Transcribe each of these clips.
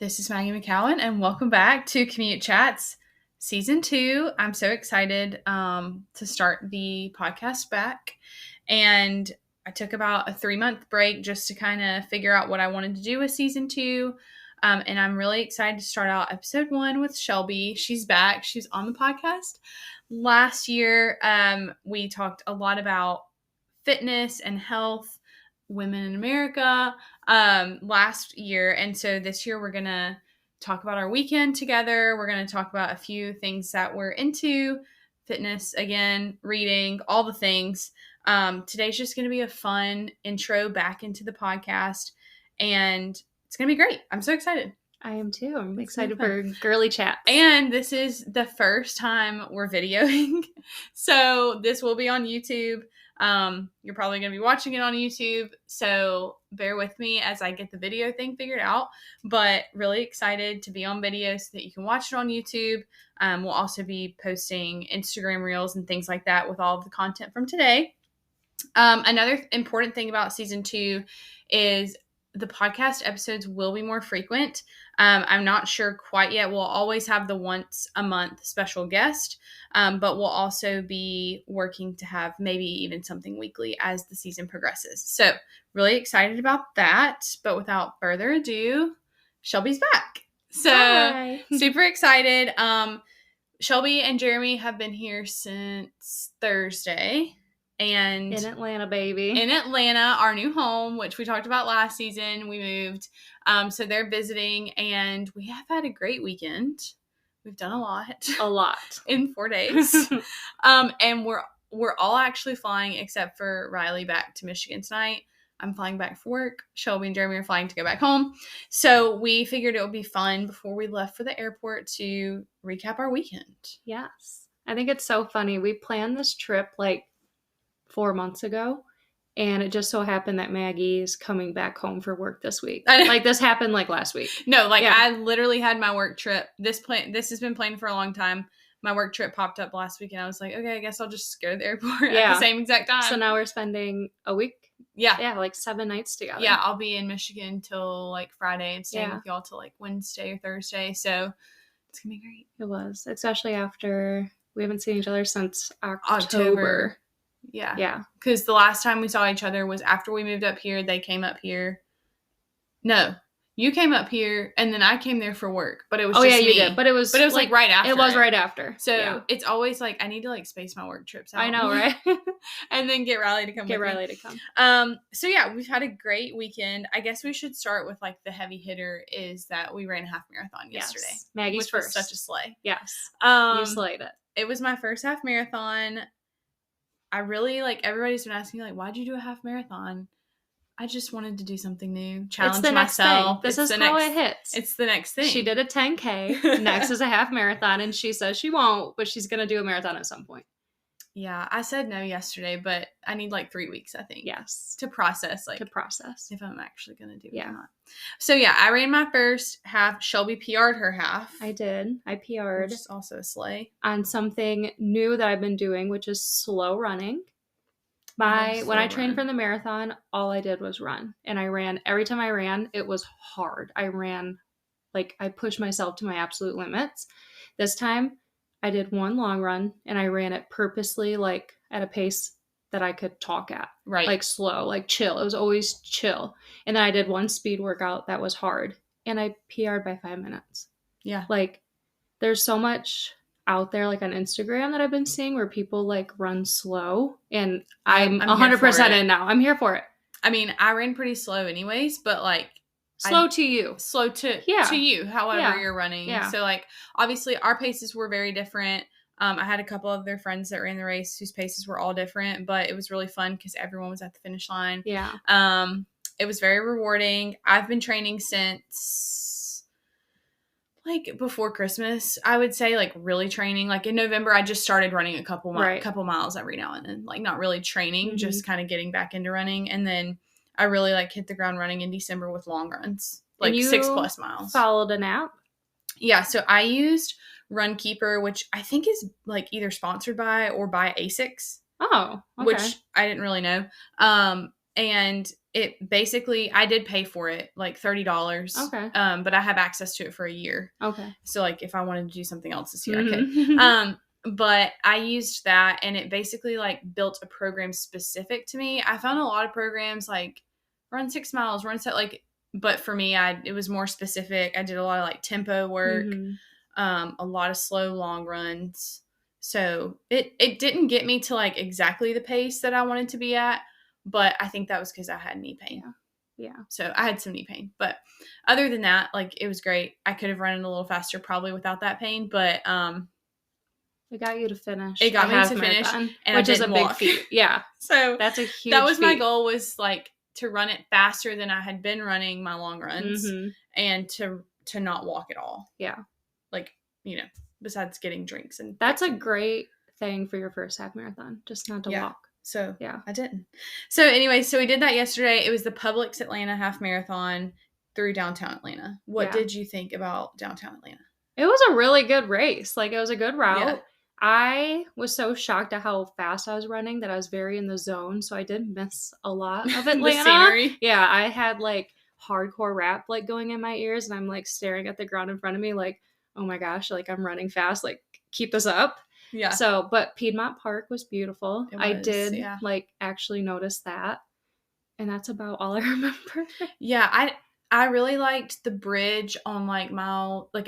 This is Maggie McCowan, and welcome back to Commute Chats, Season 2. I'm so excited to start the podcast back, and I took about a 3-month break just to kind of figure out what I wanted to do with Season 2, and I'm really excited to start out Episode 1 with Shelbi. She's back. She's on the podcast. Last year, we talked a lot about fitness and health, women in America, last year. And so this year we're going to talk about our weekend together. We're going to talk about a few things that we're into, fitness again, reading, all the things. Today's just going to be a fun intro back into the podcast, and it's going to be great. I'm so excited. I am too. I'm excited for Girly Chats. And this is the first time we're videoing. So this will be on YouTube. You're probably going to be watching it on YouTube. So bear with me as I get the video thing figured out. But really excited to be on video so that you can watch it on YouTube. We'll also be posting Instagram Reels and things like that with all of the content from today. Another important thing about Season 2 is the podcast episodes will be more frequent. I'm not sure quite yet. We'll always have the once a month special guest, but we'll also be working to have maybe even something weekly as the season progresses. So really excited about that. But without further ado, Shelbi's back. So Hi. Super excited. Shelbi and Jeremy have been here since Thursday. And in Atlanta, baby. In Atlanta, our new home, which we talked about last season, we moved. So they're visiting, and we have had a great weekend. We've done a lot. A lot. In 4 days. And we're all actually flying except for Riley back to Michigan tonight. I'm flying back for work. Shelbi and Jeremy are flying to go back home. So we figured it would be fun before we left for the airport to recap our weekend. Yes. I think it's so funny. We planned this trip 4 months ago, and it just so happened that Maggie's coming back home for work this week. This happened last week. No, I literally had my work trip. This has been planned for a long time. My work trip popped up last week, and I was like, okay, I guess I'll just go to the airport at the same exact time. So now we're spending a week. Yeah, 7 nights together. Yeah, I'll be in Michigan till Friday and staying with y'all till Wednesday or Thursday. So it's gonna be great. It was, especially after we haven't seen each other since October. Yeah. Because the last time we saw each other was after we moved up here. They came up here. No, you came up here, and then I came there for work. But it was just me. You did. But it was right after. It was right after. So it's always I need to space my work trips out. I know, right? And then get Riley to come. So yeah, we've had a great weekend. I guess we should start with the heavy hitter is that we ran a half marathon yesterday. Maggie's which first. Was such a slay. Yes. You slayed it. It was my first half marathon. I really everybody's been asking me why'd you do a half marathon? I just wanted to do something new, challenge myself. This is how it hits. It's the next thing. She did a 10K. Next is a half marathon, and she says she won't, but she's gonna do a marathon at some point. Yeah, I said no yesterday, but I need 3 weeks, I think. Yes. To process, if I'm actually going to do it or not. So yeah, I ran my first half. Shelbi PR'd her half. I did. I PR'd. Which is also a slay. On something new that I've been doing, which is slow running. When I trained for the marathon, all I did was run. And I ran, every time I ran, it was hard. I ran, I pushed myself to my absolute limits. This time, I did one long run, and I ran it purposely, at a pace that I could talk at. Right. Slow, chill. It was always chill. And then I did one speed workout that was hard, and I PR'd by 5 minutes. Yeah. There's so much out there, on Instagram that I've been seeing where people, run slow, and I'm 100% in now. I'm here for it. I mean, I ran pretty slow anyways, but, slow to you. Slow to you, however you're running. Yeah. So, obviously, our paces were very different. I had a couple of their friends that ran the race whose paces were all different, but it was really fun because everyone was at the finish line. Yeah. It was very rewarding. I've been training since, before Christmas, I would say, really training. In November, I just started running a couple miles every now and then. Not really training, just kind of getting back into running. And then I really hit the ground running in December with long runs, 6+ miles. Followed an app? Yeah, so I used Runkeeper, which I think is either sponsored by or by ASICS. Oh, okay. Which I didn't really know. And it basically, I did pay for it, like $30. Okay. But I have access to it for a year. Okay. So like if I wanted to do something else this year, I could. But I used that, and it basically like built a program specific to me. I found a lot of programs like run 6 miles, run set like, but for me, it was more specific. I did a lot of like tempo work, a lot of slow long runs. So it didn't get me to like exactly the pace that I wanted to be at, but I think that was because I had knee pain. Yeah. So I had some knee pain, but other than that, like it was great. I could have run it a little faster probably without that pain, but it got you to finish. It got me to finish, and which is a big feat. Yeah. So that's a huge That was feat. my goal, was like to run it faster than I had been running my long runs, and to not walk at all. Yeah. Like, besides getting drinks. And that's a great thing for your first half marathon, just not to walk. So yeah, I didn't. So anyway, so we did that yesterday. It was the Publix Atlanta half marathon through downtown Atlanta. What did you think about downtown Atlanta? It was a really good race. Like, it was a good route. Yeah. I was so shocked at how fast I was running that I was very in the zone. So I did miss a lot of Atlanta. The scenery. Yeah, I had like hardcore rap like going in my ears, and I'm like staring at the ground in front of me like, oh my gosh, like I'm running fast. Like, keep this up. Yeah. So, but Piedmont Park was beautiful. I did like actually notice that. And that's about all I remember. Yeah, I really liked the bridge on like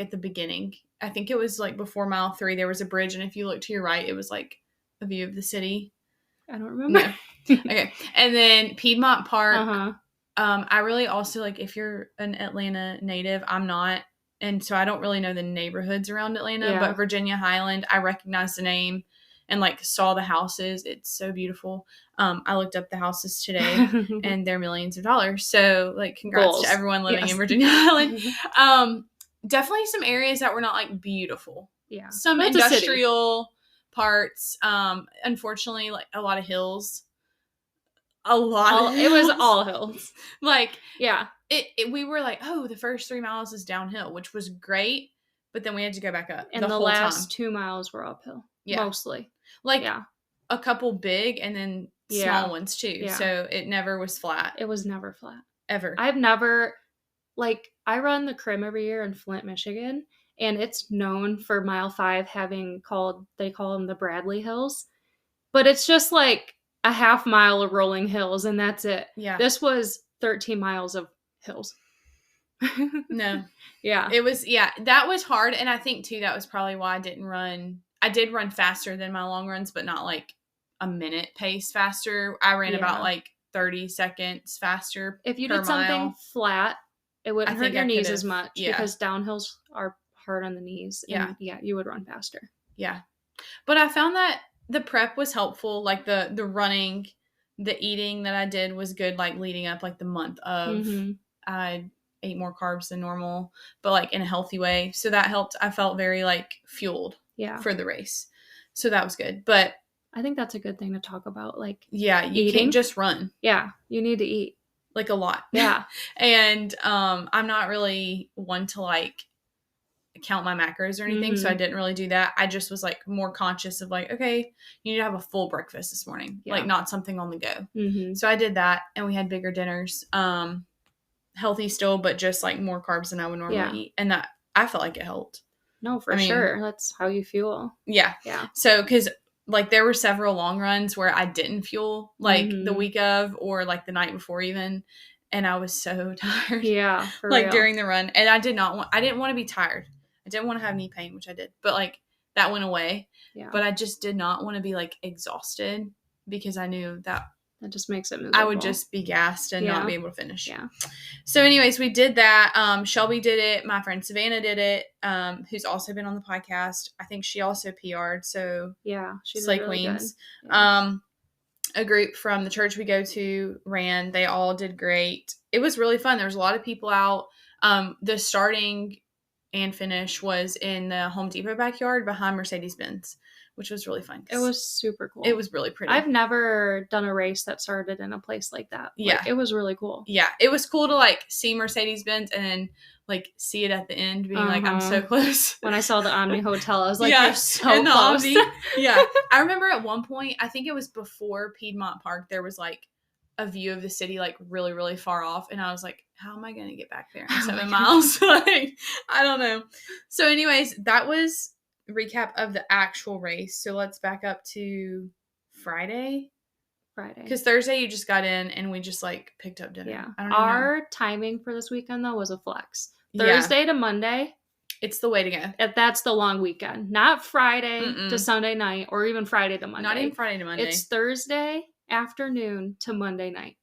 at the beginning. I think it was like before mile 3, there was a bridge, and if you look to your right, it was like a view of the city. I don't remember. No. Okay. And then Piedmont Park. I really also, like, if you're an Atlanta native, I'm not. And so I don't really know the neighborhoods around Atlanta, but Virginia Highland, I recognized the name and like saw the houses. It's so beautiful. I looked up the houses today and they're millions of dollars. So like, congrats to everyone living in Virginia Highland. Definitely some areas that were not like beautiful. Yeah. Some industrial parts. Unfortunately, like a lot of hills. It was all hills. Like, yeah. We were like, oh, the first 3 miles is downhill, which was great, but then we had to go back up. And the last 2 miles were uphill. Yeah. Mostly. Like, a couple big and then small ones too. Yeah. So it never was flat. It was never flat. Ever. I've never, like, I run the Crim every year in Flint, Michigan, and it's known for mile 5 they call them the Bradley Hills. But it's just like a half mile of rolling hills, and that's it. Yeah. This was 13 miles of hills. No. Yeah. It was, that was hard. And I think too, that was probably why I did run faster than my long runs, but not like a minute pace faster. I ran about like 30 seconds faster. If you did something flat, it wouldn't hurt your knees as much because downhills are hard on the knees. And you would run faster. Yeah. But I found that the prep was helpful. Like the running, the eating that I did was good, like leading up like the month of I ate more carbs than normal, but like in a healthy way. So that helped. I felt very like fueled for the race. So that was good. But I think that's a good thing to talk about. Like, you can't just run. Yeah. You need to eat. Like a lot. Yeah. And I'm not really one to like count my macros or anything. So I didn't really do that. I just was like more conscious of like, okay, you need to have a full breakfast this morning. Like not something on the go. So I did that, and we had bigger dinners. Healthy still, but just like more carbs than I would normally eat. And that, I felt like it helped. No, for sure. That's how you fuel. Yeah. Yeah. So, cause like there were several long runs where I didn't fuel like the week of, or like the night before even. And I was so tired. Yeah. Like real. During the run. And I didn't want to be tired. I didn't want to have knee pain, which I did, but like that went away. Yeah. But I just did not want to be like exhausted, because I knew that just makes it miserable. I would just be gassed and not be able to finish. Yeah. So anyways, we did that. Shelbi did it. My friend Savannah did it, who's also been on the podcast. I think she also PR'd. So yeah, she's Slay really Queens. Good. Yeah. A group from the church we go to ran. They all did great. It was really fun. There was a lot of people out. The starting and finish was in the Home Depot backyard behind Mercedes-Benz, which was really fun. It was super cool. It was really pretty. I've never done a race that started in a place like that. Like, it was really cool. Yeah. It was cool to like see Mercedes-Benz and then like see it at the end being like, I'm so close. When I saw the Omni Hotel, I was like, you're so close. Yeah. I remember at one point, I think it was before Piedmont Park, there was like a view of the city like really, really far off. And I was like, how am I going to get back there in 7 my miles? Like, I don't know. So anyways, that was recap of the actual race. So let's back up to Friday. Because Thursday you just got in and we just like picked up dinner. Yeah. I don't know. Our timing for this weekend though was a flex. Thursday to Monday. It's the way to go. That's the long weekend. Not Friday to Sunday night or even Friday to Monday. Not even Friday to Monday. It's Thursday afternoon to Monday night.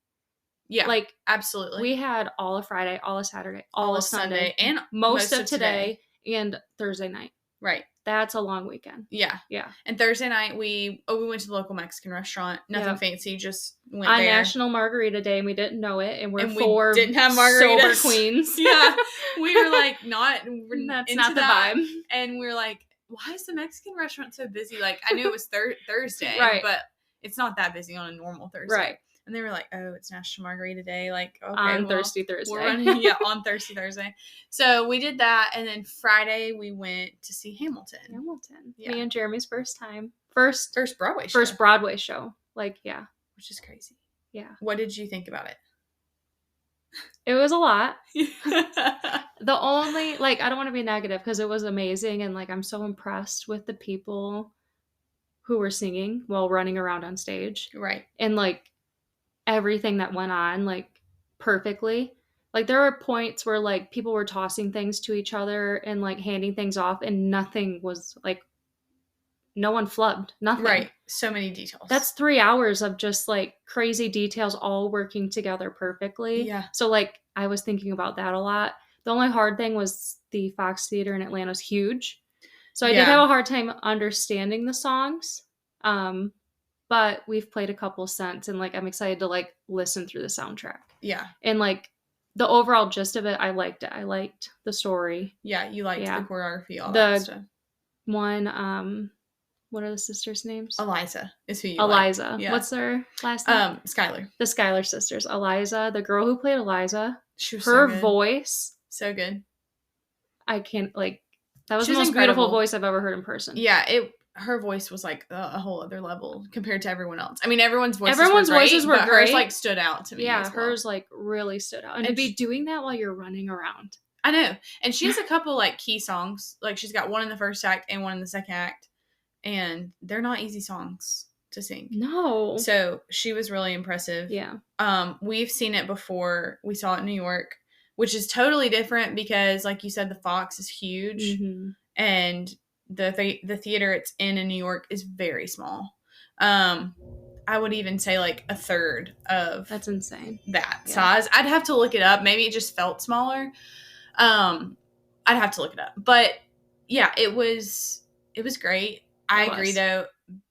Yeah. Like, absolutely. We had all of Friday, all of Saturday, all of Sunday, and most of today and Thursday night. Right. That's a long weekend. Yeah. Yeah. And Thursday night we went to the local Mexican restaurant. Nothing fancy, just went on there. National Margarita Day, and we didn't know it, and we didn't have margaritas. Sober queens. Yeah. We were like that's not the vibe. And we were like, why is the Mexican restaurant so busy? Like, I knew it was Thursday, right, but it's not that busy on a normal Thursday. Right. And they were like, oh, it's National Margarita Day. Like, okay. On Thirsty Thursday. We're running, on Thirsty Thursday. So we did that. And then Friday we went to see Hamilton. Yeah. Me and Jeremy's first time. First Broadway show. First Broadway show. Like, yeah. Which is crazy. Yeah. What did you think about it? It was a lot. The only, like, I don't want to be negative because it was amazing. And, like, I'm so impressed with the people who were singing while running around on stage. Right. And, like, everything that went on, like, perfectly. Like, there were points where, like, people were tossing things to each other and, like, handing things off, and nothing was, like, no one flubbed. Nothing. Right. So many details. That's 3 hours of just, like, crazy details all working together perfectly. Yeah. So, like, I was thinking about that a lot. The only hard thing was the Fox Theater in Atlanta is huge. So I did have a hard time understanding the songs. But we've played a couple since, and, like, I'm excited to, like, listen through the soundtrack. Yeah. And, like, the overall gist of it, I liked it. I liked the story. Yeah, you liked the choreography, all that stuff. One, what are the sisters' names? Eliza is who you Eliza. Like. Yeah. What's their last name? Skylar. The Skylar sisters. Eliza, the girl who played Eliza. She was her so good. voice. So good. I can't, like, that was the most beautiful voice I've ever heard in person. Yeah, her voice was like a whole other level compared to everyone else. I mean, everyone's voices were great. Hers like stood out to me. Yeah, as well. Hers like really stood out. And to be doing that while you're running around. I know. And she has a couple like key songs. Like she's got one in the first act and one in the second act. And they're not easy songs to sing. No. So she was really impressive. Yeah. We've seen it before. We saw it in New York, which is totally different because, like you said, the Fox is huge. Mm-hmm. And the theater it's in New York is very small. I would even say like a third of that's insane that size. I'd have to look it up. Maybe it just felt smaller. I'd have to look it up. But yeah, it was great. I agree though.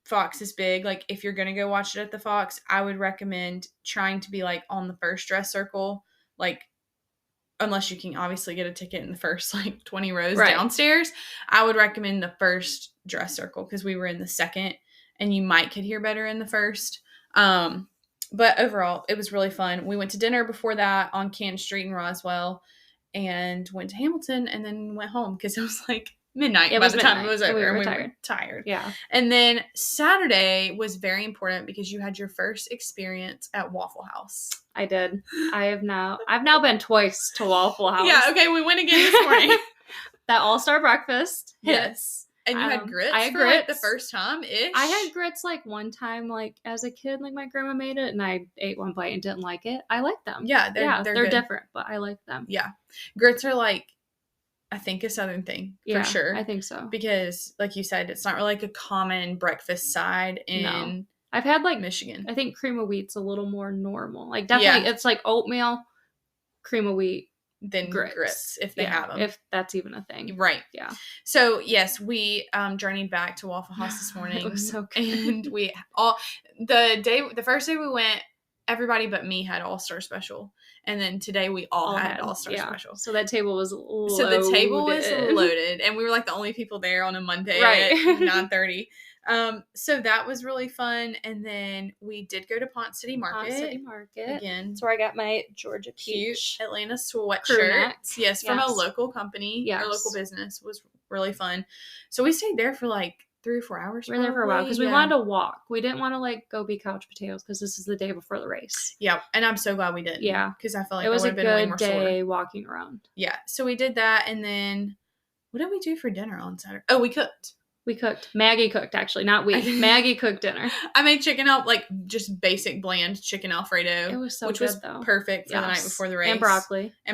Fox is big. Like if you're gonna go watch it at the Fox, I would recommend trying to be like on the first dress circle, like. Unless you can obviously get a ticket in the first like 20 rows downstairs, I would recommend the first dress circle because we were in the second and you might could hear better in the first. But overall, it was really fun. We went to dinner before that on Canton Street in Roswell and went to Hamilton and then went home because it was like midnight by the time it was over. We were tired. Yeah. And then Saturday was very important because you had your first experience at Waffle House. I did. I've now been twice to Waffle House. Yeah, okay, we went again this morning. That all-star breakfast. Yes. And you had grits I had grits. Like the first time-ish? I had grits like one time, like as a kid, like my grandma made it and I ate one bite and didn't like it. I like them. Yeah, they're different, but I like them. Yeah. Grits are like, I think a Southern thing, for sure. I think so. Because, like you said, it's not really like a common breakfast side in I've had like Michigan. I think cream of wheat's a little more normal. Like definitely it's like oatmeal, cream of wheat, then grits if they have them. If that's even a thing. Right. Yeah. So, yes, we journeyed back to Waffle House this morning. It was so good. And we all the first day we went, everybody but me had All-Star Special. And then today we all had All-Star Special. So that table was loaded. So the table was loaded. And we were like the only people there on a Monday at 9:30. So that was really fun. And then we did go to Ponce City Market. Again. That's where I got my Georgia Peach Atlanta sweatshirt. Yes, from a local company. Yes. Our local business was really fun. So we stayed there for like 3 or 4 hours. We were there for a while because we wanted to walk. We didn't want to like go be couch potatoes because this is the day before the race. Yeah, and I'm so glad we didn't. Yeah, because I felt like it was a good day walking around. Yeah, so we did that, and then what did we do for dinner on Saturday? Oh, we cooked. Maggie cooked, actually, not we. Maggie cooked dinner. I made chicken like just basic bland chicken Alfredo. It was so which good, was though. Perfect for the night before the race. And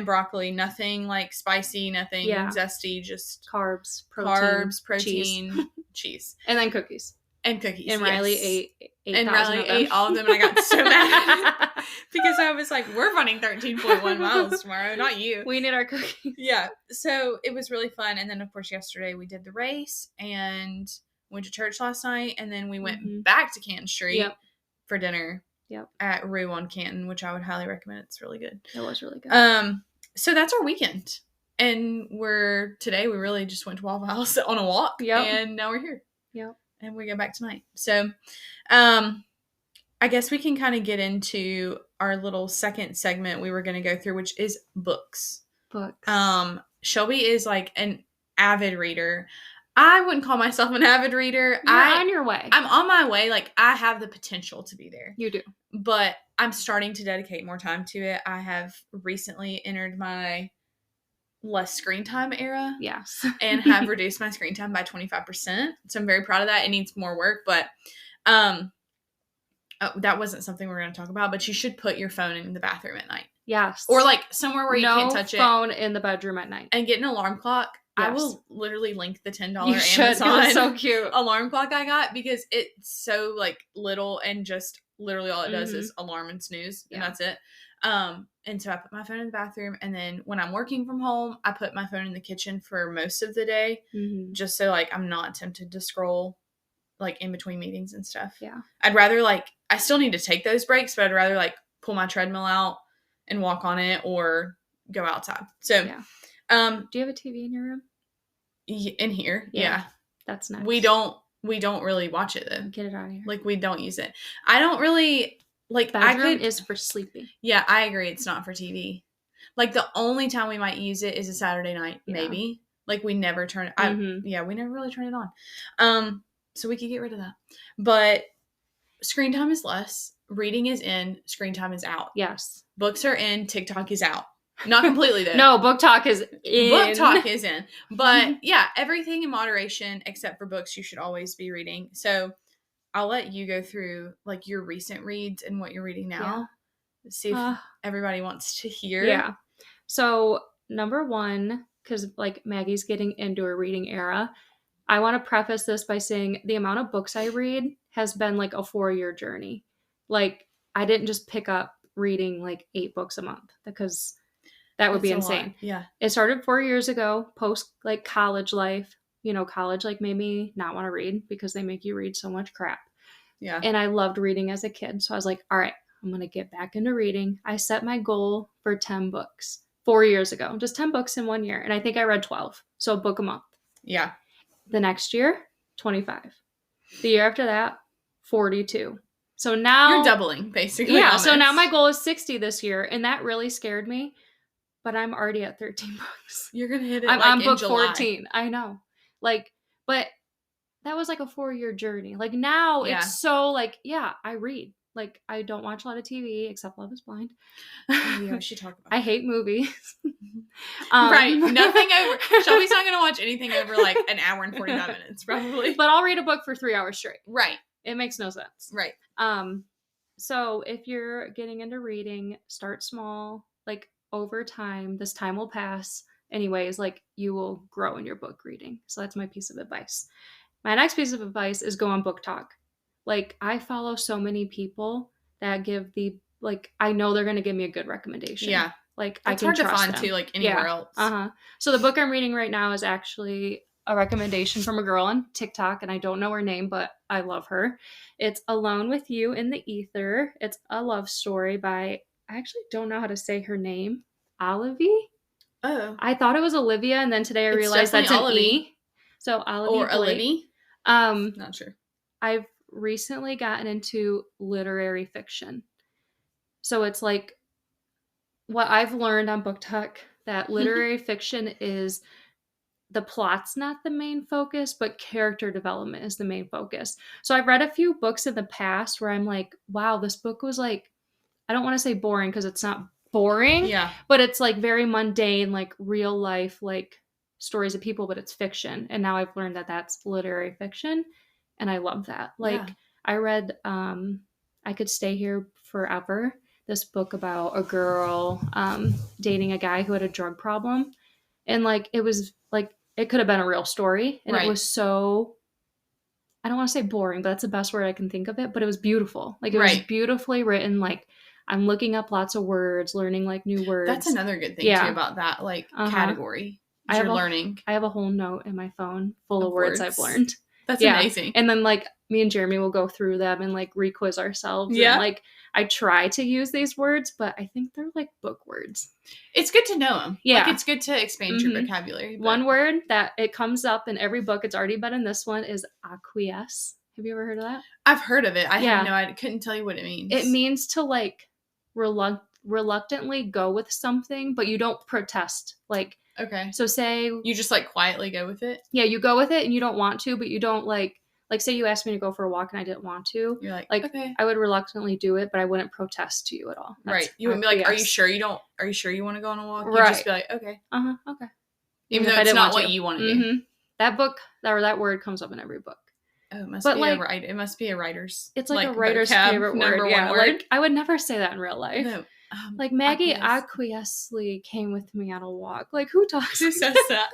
broccoli. Nothing like spicy, nothing zesty, just carbs, protein, cheese. And then cookies. And cookies. And Riley ate and Riley ate all of them, and I got so mad because I was like, we're running 13.1 miles tomorrow, not you. We need our cookies. Yeah. So it was really fun. And then, of course, yesterday we did the race and went to church last night. And then we went back to Canton Street for dinner at Rue on Canton, which I would highly recommend. It's really good. It was really good. So that's our weekend. And today we really just went to Waffle House on a walk. Yep. And now we're here. Yep. And we go back tonight. So, I guess we can kind of get into our little second segment we were going to go through, which is books. Shelbi is like an avid reader. I wouldn't call myself an avid reader. You're on your way. I'm on my way. Like, I have the potential to be there. You do. But I'm starting to dedicate more time to it. I have recently entered my less screen time era. Yes. And have reduced my screen time by 25%. So I'm very proud of that. It needs more work, but that wasn't something we're going to talk about, but you should put your phone in the bathroom at night. Yes. Or like somewhere where you can't touch it. No phone in the bedroom at night. And get an alarm clock. Yes. I will literally link the $10 Amazon so cute alarm clock I got because it's so like little and just literally all it does is alarm and snooze and that's it. And so I put my phone in the bathroom, and then when I'm working from home, I put my phone in the kitchen for most of the day, just so like I'm not tempted to scroll like in between meetings and stuff. Yeah. I'd rather I still need to take those breaks, but I'd rather pull my treadmill out and walk on it or go outside. So, do you have a TV in your room? In here. Yeah. That's nice. We don't really watch it though. Get it out of here. We don't use it. I don't really bedroom is for sleeping. Yeah, I agree. It's not for TV. The only time we might use it is a Saturday night, maybe. We never turn it. We never really turn it on. So we could get rid of that. But screen time is less. Reading is in. Screen time is out. Yes. Books are in. TikTok is out. Not completely though. No, book talk is in. Book talk is in. But yeah, everything in moderation except for books you should always be reading. So I'll let you go through your recent reads and what you're reading now. Yeah. See if everybody wants to hear. Yeah. So number one, because Maggie's getting into a reading era, I want to preface this by saying the amount of books I read has been a 4-year journey. I didn't just pick up reading 8 books a month because that would be insane. Yeah. It started 4 years ago, post college life. College made me not want to read because they make you read so much crap. Yeah. And I loved reading as a kid. So I was like, all right, I'm going to get back into reading. I set my goal for 10 books 4 years ago, just 10 books in 1 year. And I think I read 12. So a book a month. Yeah. The next year, 25. The year after that, 42. So now you're doubling basically. Yeah. Almost. So now my goal is 60 this year. And that really scared me, but I'm already at 13 books. You're going to hit it I'm on book July. 14. I know. But that was a 4-year journey. Now it's so I read. I don't watch a lot of TV except Love is Blind. Yeah, we should talk about I hate movies. Right. Nothing over. Shelby's not going to watch anything over an hour and 45 minutes probably. But I'll read a book for 3 hours straight. Right. It makes no sense. Right. So if you're getting into reading, start small. Over time, this time will pass. Anyways, you will grow in your book reading. So that's my piece of advice. My next piece of advice is go on Book Talk. I follow so many people that give I know they're going to give me a good recommendation. Yeah. I can it's hard to trust find them. too, anywhere else. Uh-huh. So the book I'm reading right now is actually a recommendation from a girl on TikTok, and I don't know her name, but I love her. It's Alone with You in the Ether. It's a love story by, I actually don't know how to say her name. Olivia? Oh. I thought it was Olivia, and then today I realized that's an Olivia. E. So Olivia or Blake. Olivia. Not sure. I've recently gotten into literary fiction. So it's what I've learned on Book Talk, that literary fiction is the plot's not the main focus, but character development is the main focus. So I've read a few books in the past where I'm like, wow, this book was like, I don't want to say boring because it's not boring, but it's like very mundane, like real life, like stories of people, but it's fiction. And now I've learned that that's literary fiction. And I love that. Like I read, I Could Stay Here Forever, this book about a girl dating a guy who had a drug problem. And like, it was like, it could have been a real story. And it was so, I don't want to say boring, but that's the best word I can think of it. But it was beautiful. Like it was beautifully written. Like I'm looking up lots of words, learning like new words. That's another good thing too about that like category. You're learning. I have a whole note in my phone full of words I've learned. That's amazing. And then like me and Jeremy will go through them and like re-quiz ourselves. Yeah. And like I try to use these words, but I think they're like book words. It's good to know them. Yeah. Like it's good to expand your vocabulary. But... One word that it comes up in every book, it's already been in this one, is acquiesce. Have you ever heard of that? I've heard of it. I couldn't tell you what it means. It means to like reluctantly go with something, but you don't protest. Like, okay. So say you just like quietly go with it. Yeah, you go with it and you don't want to, but you don't like say you asked me to go for a walk and I didn't want to. You're like okay. I would reluctantly do it, but I wouldn't protest to you at all. That's right. You wouldn't be like, are you sure you want to go on a walk? You'd just be like, okay. Okay. Even though it's not what you want to do. That book that word comes up in every book. Oh, it must be it must be a writer's. It's like a writer's favorite word. Yeah, word. Like I would never say that in real life. No. Like Maggie acquiescently came with me on a walk. Like who talks? Who says that?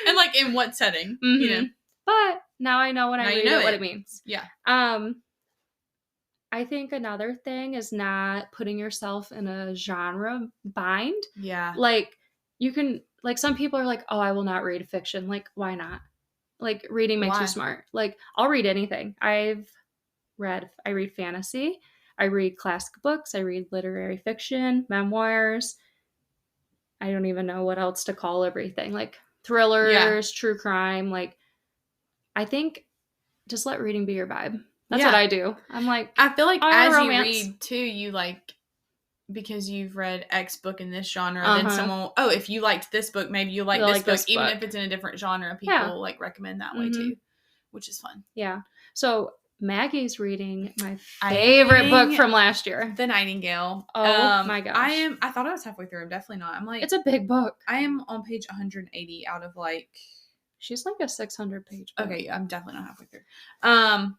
And like in what setting? You know. But now I know when I read it what it means. Yeah. I think another thing is not putting yourself in a genre bind. Yeah. Like you can like some people are like, oh, I will not read fiction. Like why not? Like reading makes you smart. Like I'll read anything. I read fantasy. I read classic books. I read literary fiction, memoirs. I don't even know what else to call everything. Like thrillers, true crime. Like I think just let reading be your vibe. That's what I do. I'm like, I feel like as you read too, you like, because you've read X book in this genre, then someone, if you liked this book, maybe you like this book, even if it's in a different genre, people like recommend that way too, which is fun. Yeah. So Maggie's reading my favorite book from last year, The Nightingale. Oh my gosh. I thought I was halfway through. I'm definitely not. I'm like, it's a big book. I am on page 180 out of like, she's like a 600 page book. Okay. I'm definitely not halfway through.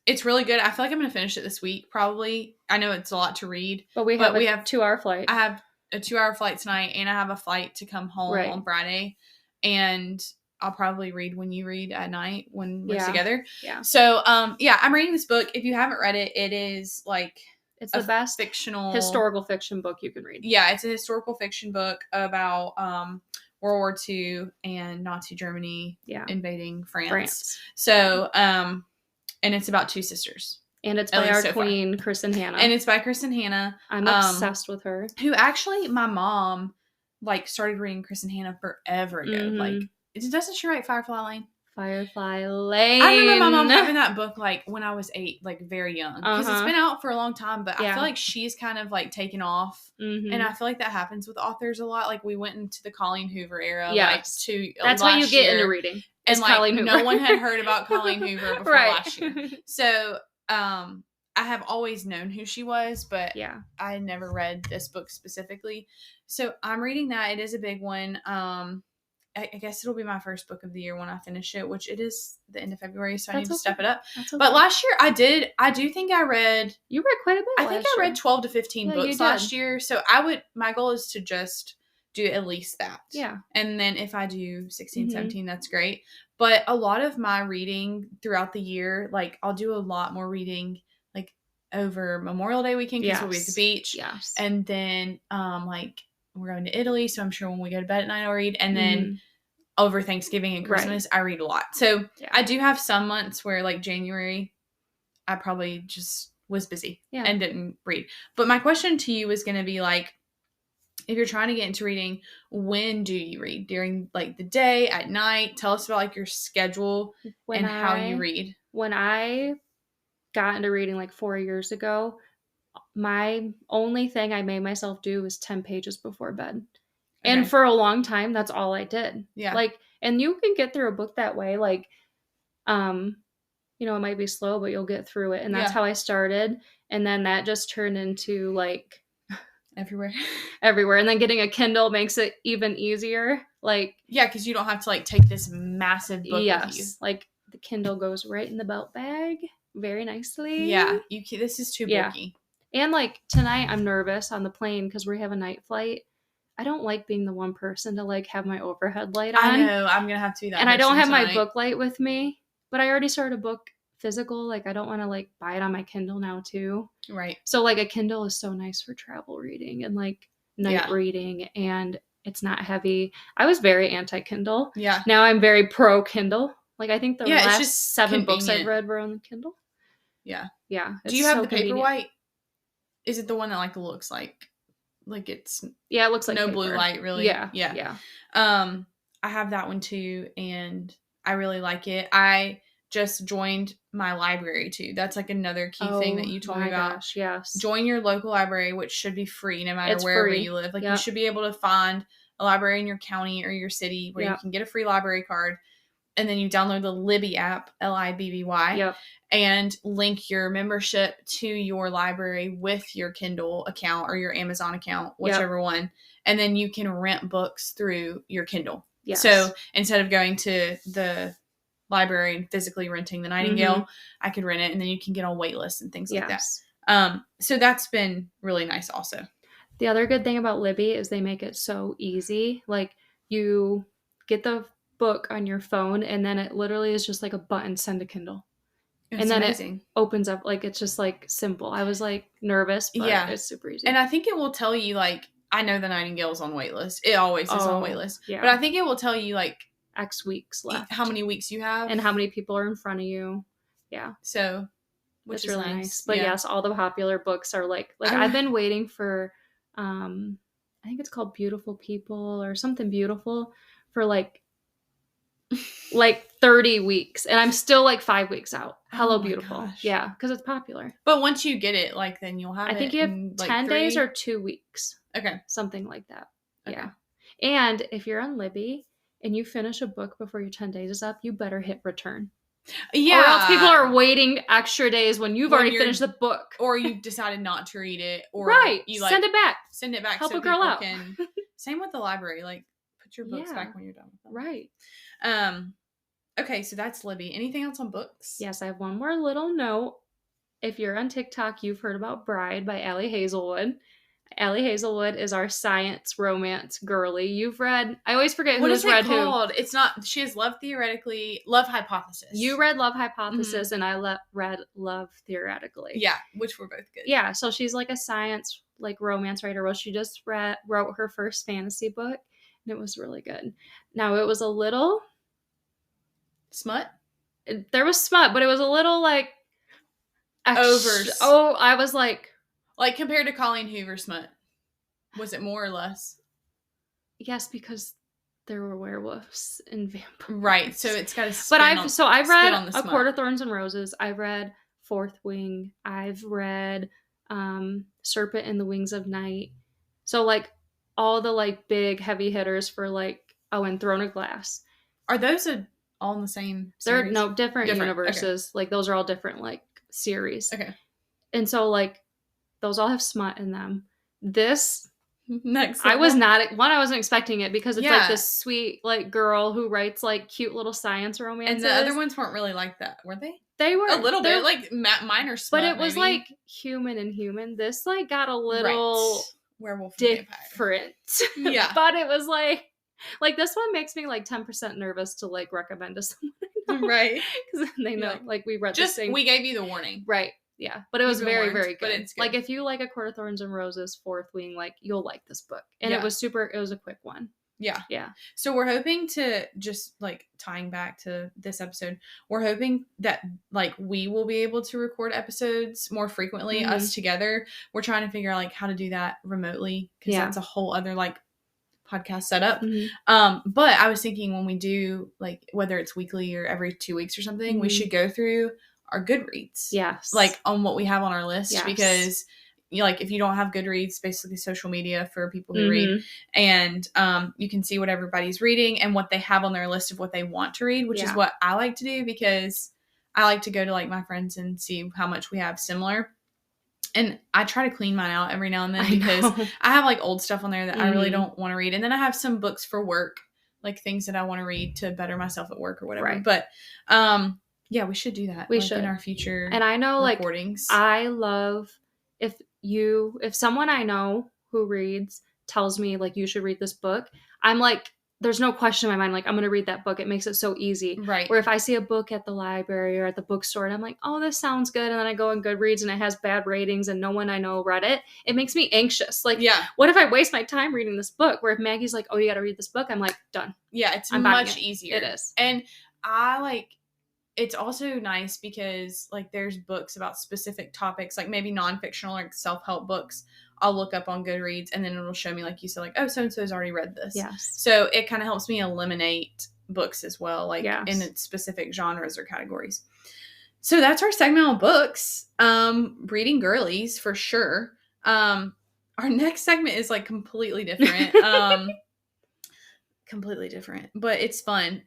It's really good. I feel like I'm going to finish it this week, probably. I know it's a lot to read. But we have a 2-hour flight. I have a 2-hour flight tonight, and I have a flight to come home on Friday. And I'll probably read when you read at night when we're together. Yeah. So, I'm reading this book. If you haven't read it, it is like... It's the best fictional... historical fiction book you can read. Yeah, it's a historical fiction book about... World War II and Nazi Germany invading France. So, and it's about two sisters. And it's by our queen, Kristen Hanna. And it's by Kristen Hanna. I'm obsessed with her. Who actually, my mom, like, started reading Kristen Hanna forever ago. Like, doesn't she write Firefly Lane? Firefly Lane. I remember my mom having that book, like, when I was 8, like, very young. Because it's been out for a long time, but I feel like she's kind of, like, taken off. And I feel like that happens with authors a lot. Like, we went into the Colleen Hoover era, that's how you get into reading. And, like, no one had heard about Colleen Hoover before last year. So, I have always known who she was, but I had never read this book specifically. So, I'm reading that. It is a big one. I guess it'll be my first book of the year when I finish it, which it is the end of February, so I need to step it up. But last year I do think I read... You read quite a bit I think I read 12 to 15 books last year, so my goal is to just do at least that. Yeah. And then if I do 16, 17, that's great. But a lot of my reading throughout the year, like I'll do a lot more reading like over Memorial Day weekend because we'll be at the beach. Yes. And then like we're going to Italy, so I'm sure when we go to bed at night I'll read. And then over Thanksgiving and Christmas, I read a lot. So I do have some months where like January, I probably just was busy and didn't read. But my question to you is going to be like, if you're trying to get into reading, when do you read? During like the day, at night? Tell us about like your schedule and how you read. When I got into reading like 4 years ago, my only thing I made myself do was 10 pages before bed. And Okay. for a long time, that's all I did. Yeah. Like, and you can get through a book that way. Like, you know, it might be slow, but you'll get through it. And that's how I started. And then that just turned into like everywhere. And then getting a Kindle makes it even easier. Like, yeah, because you don't have to like take this massive book with you. Like the Kindle goes right in the belt bag very nicely. Yeah, this is too bulky. And like tonight I'm nervous on the plane because we have a night flight. I don't like being the one person to like have my overhead light on. I know, I'm gonna have to do that. And I don't have my book light with me, but I already started a book physical. Like I don't want to like buy it on my Kindle now too. Right. So like a Kindle is so nice for travel reading and like night reading, and it's not heavy. I was very anti-Kindle. Yeah. Now I'm very pro Kindle. Like I think the last just 7 books I've read were on the Kindle. Yeah. Yeah. Do you have the Paperwhite? Is it the one that like looks like it's it looks like no paper. Blue light really? Yeah. I have that one too, and I really like it. I just joined my library too. That's like another key thing that you told me about. Gosh, yes. Join your local library, which should be free no matter wherever you live. Like you should be able to find a library in your county or your city where you can get a free library card. And then you download the Libby app, Libby, and link your membership to your library with your Kindle account or your Amazon account, whichever one. And then you can rent books through your Kindle. Yes. So instead of going to the library and physically renting the Nightingale, I could rent it, and then you can get on wait lists and things like that. So that's been really nice also. The other good thing about Libby is they make it so easy. Like you get the book on your phone, and then it literally is just like a button, send to Kindle. And then amazing. It opens up. Like it's just like simple. I was like nervous, but it's super easy. And I think it will tell you like, I know the Nightingale's on waitlist. It always is on waitlist. Yeah. But I think it will tell you like X weeks left, how many weeks you have, and how many people are in front of you. Yeah. So which is really nice. But yes, all the popular books are like I've been waiting for I think it's called Beautiful People or something beautiful for like 30 weeks, and I'm still like 5 weeks out. Hello Beautiful. Gosh. Yeah, because it's popular. But once you get it, like then you'll have I think you have 10 days or 2 weeks. Okay. Something like that. Okay. Yeah. And if you're on Libby and you finish a book before your 10 days is up, you better hit return. Yeah. Or else people are waiting extra days when you've already finished the book. Or you decided not to read it. Or you send it back. Send it back. Help a girl out. Same with the library. Like put your books back when you're done with them. Right. Okay, so that's Libby. Anything else on books? Yes, I have one more little note. If you're on TikTok, you've heard about Bride by Allie Hazelwood. Allie Hazelwood is our science romance girly. You've read, I always forget who's read who. What is it called? It's not, she has Love Hypothesis. You read Love Hypothesis, and I read Love Theoretically. Yeah, which were both good. Yeah, so she's like a science, like romance writer. Well, she just wrote her first fantasy book, and it was really good. Now, it was a little... smut? There was smut, but it was a little like... I was like... Like, compared to Colleen Hoover smut, was it more or less? Yes, because there were werewolves and vampires. Right, so it's got a spin I've read A Court of Thorns and Roses. I've read Fourth Wing. I've read Serpent in the Wings of Night. So, like, all the, like, big heavy hitters for, like, and Throne of Glass. Are those all in the same series? They're, different universes. Okay. Like, those are all different, like, series. Okay. And so, like, those all have smut in them. This, next level. I wasn't expecting it because it's like this sweet, like, girl who writes, like, cute little science romances. And the other ones weren't really like that, were they? They were. A little bit, like, minor smut, but it was, like, human and human. This, like, got a little werewolf different. Yeah. But it was, like, this one makes me, like, 10% nervous to, like, recommend to someone. Right. Because they know, like, we read the same. We gave you the warning. Right. Yeah, but it was very, very good. But it's good. Like, if you like A Court of Thorns and Roses, Fourth Wing, like, you'll like this book. And it was a quick one. Yeah. Yeah. So we're hoping to just, like, tying back to this episode, we're hoping that, like, we will be able to record episodes more frequently, us together. We're trying to figure out, like, how to do that remotely, because that's a whole other, like, podcast setup. But I was thinking when we do, like, whether it's weekly or every 2 weeks or something, we should go through our Goodreads. Yes. Like, on what we have on our list, because like if you don't have Goodreads, basically social media for people who read, and you can see what everybody's reading and what they have on their list of what they want to read, which is what I like to do because I like to go to like my friends and see how much we have similar. And I try to clean mine out every now and then because I have like old stuff on there that I really don't want to read. And then I have some books for work, like things that I want to read to better myself at work or whatever. Right. But yeah, we should do that. We should in our future. And I know recordings. Like I love if someone I know who reads tells me like you should read this book, I'm like, there's no question in my mind, like I'm going to read that book. It makes it so easy. Right. Or if I see a book at the library or at the bookstore and I'm like, oh, this sounds good. And then I go on Goodreads and it has bad ratings and no one I know read it. It makes me anxious. Like, what if I waste my time reading this book? Where if Maggie's like, oh, you got to read this book, I'm like, done. Yeah, it's much easier. It is. And it's also nice because like there's books about specific topics, like maybe non-fictional or like self-help books. I'll look up on Goodreads and then it'll show me, like you said, like, oh, so-and-so's already read this. Yes. So it kind of helps me eliminate books as well, like in its specific genres or categories. So that's our segment on books. Reading girlies for sure. Our next segment is like completely different. Completely different, but it's fun.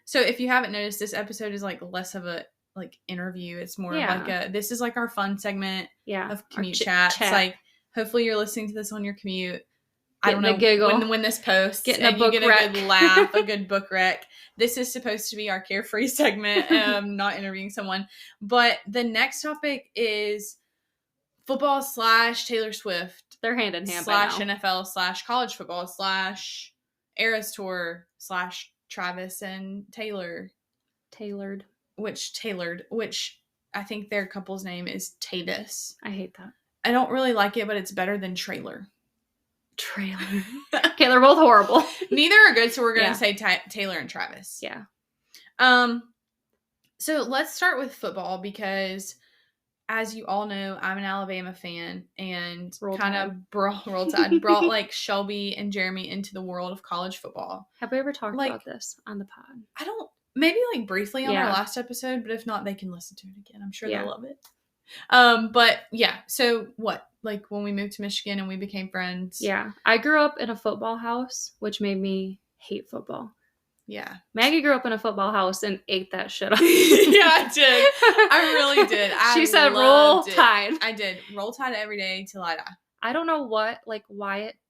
So if you haven't noticed, this episode is like less of a like interview. It's more like this is like our fun segment of Commute Chats. Like hopefully you're listening to this on your commute. I don't know giggle. When this posts getting and a book you get rec. a good laugh, a good book rec. This is supposed to be our carefree segment, not interviewing someone. But the next topic is football / Taylor Swift. They're hand in hand / NFL / college football / Eras Tour / Travis and Taylor. Tailored. Which I think their couple's name is Tavis. I hate that. I don't really like it, but it's better than Trailer. Okay, they're both horrible. Neither are good, so we're going to say Taylor and Travis. Yeah. So let's start with football because, as you all know, I'm an Alabama fan and kind of brought like Shelbi and Jeremy into the world of college football. Have we ever talked about this on the pod? Maybe like briefly on our last episode, but if not, they can listen to it again. I'm sure they'll love it. But yeah, so what? Like when we moved to Michigan and we became friends. Yeah. I grew up in a football house, which made me hate football. Yeah. Maggie grew up in a football house and ate that shit up. Yeah, I did. I really did. She said roll tide. I did. Roll tide every day till I die. I don't know why it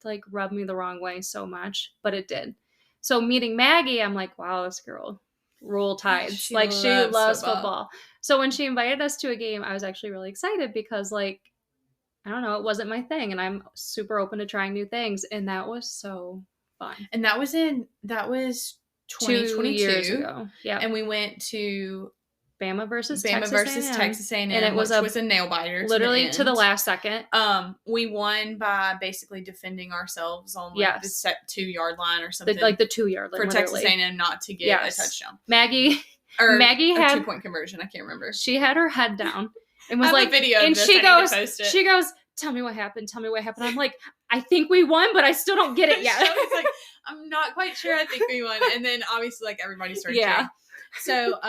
like rubbed me the wrong way so much, but it did. So meeting Maggie, I'm like, wow, this girl roll tides. She loves football. So when she invited us to a game, I was actually really excited because like, I don't know, it wasn't my thing and I'm super open to trying new things. And that was so fun. And that was 2022 2 years ago. Yeah. And we went to Bama versus Texas A&M, and it was a nail biter. Literally to the last second. We won by basically defending ourselves on like the set 2-yard line or something. Like the 2-yard line. For Texas A&M not to get a touchdown. Maggie had a 2-point conversion. I can't remember. She had her head down and was like, video and of this. she goes, tell me what happened. I'm like, I think we won, but I still don't get it yet. It's like, I'm not quite sure. I think we won. And then obviously like everybody started cheering. So,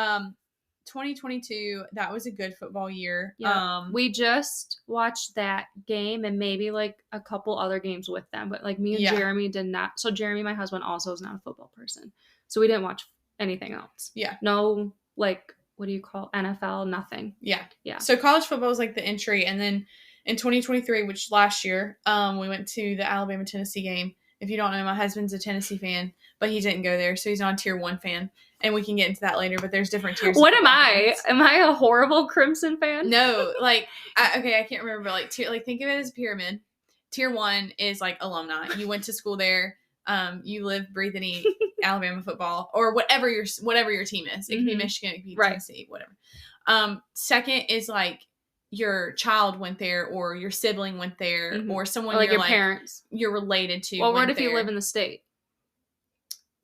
2022, that was a good football year. Yeah. We just watched that game and maybe like a couple other games with them, but like me and Jeremy did not. So Jeremy, my husband, also is not a football person. So we didn't watch anything else. Yeah. No, like, what do you call NFL? Nothing. Yeah. Yeah. So college football was like the entry. And then in 2023, which last year, we went to the Alabama-Tennessee game. If you don't know, my husband's a Tennessee fan, but he didn't go there. So he's not a tier 1 fan. And we can get into that later, but there's different tiers. What am I? Fans. Am I a horrible Crimson fan? No, like, I can't remember, but like, think of it as a pyramid. Tier 1 is like alumni. You went to school there. You live, breathe, and eat Alabama football, or whatever your team is. It could be Michigan, it could be Tennessee, whatever. Second is like your child went there, or your sibling went there, or someone like your parents you're related to. Well, what if you live in the state?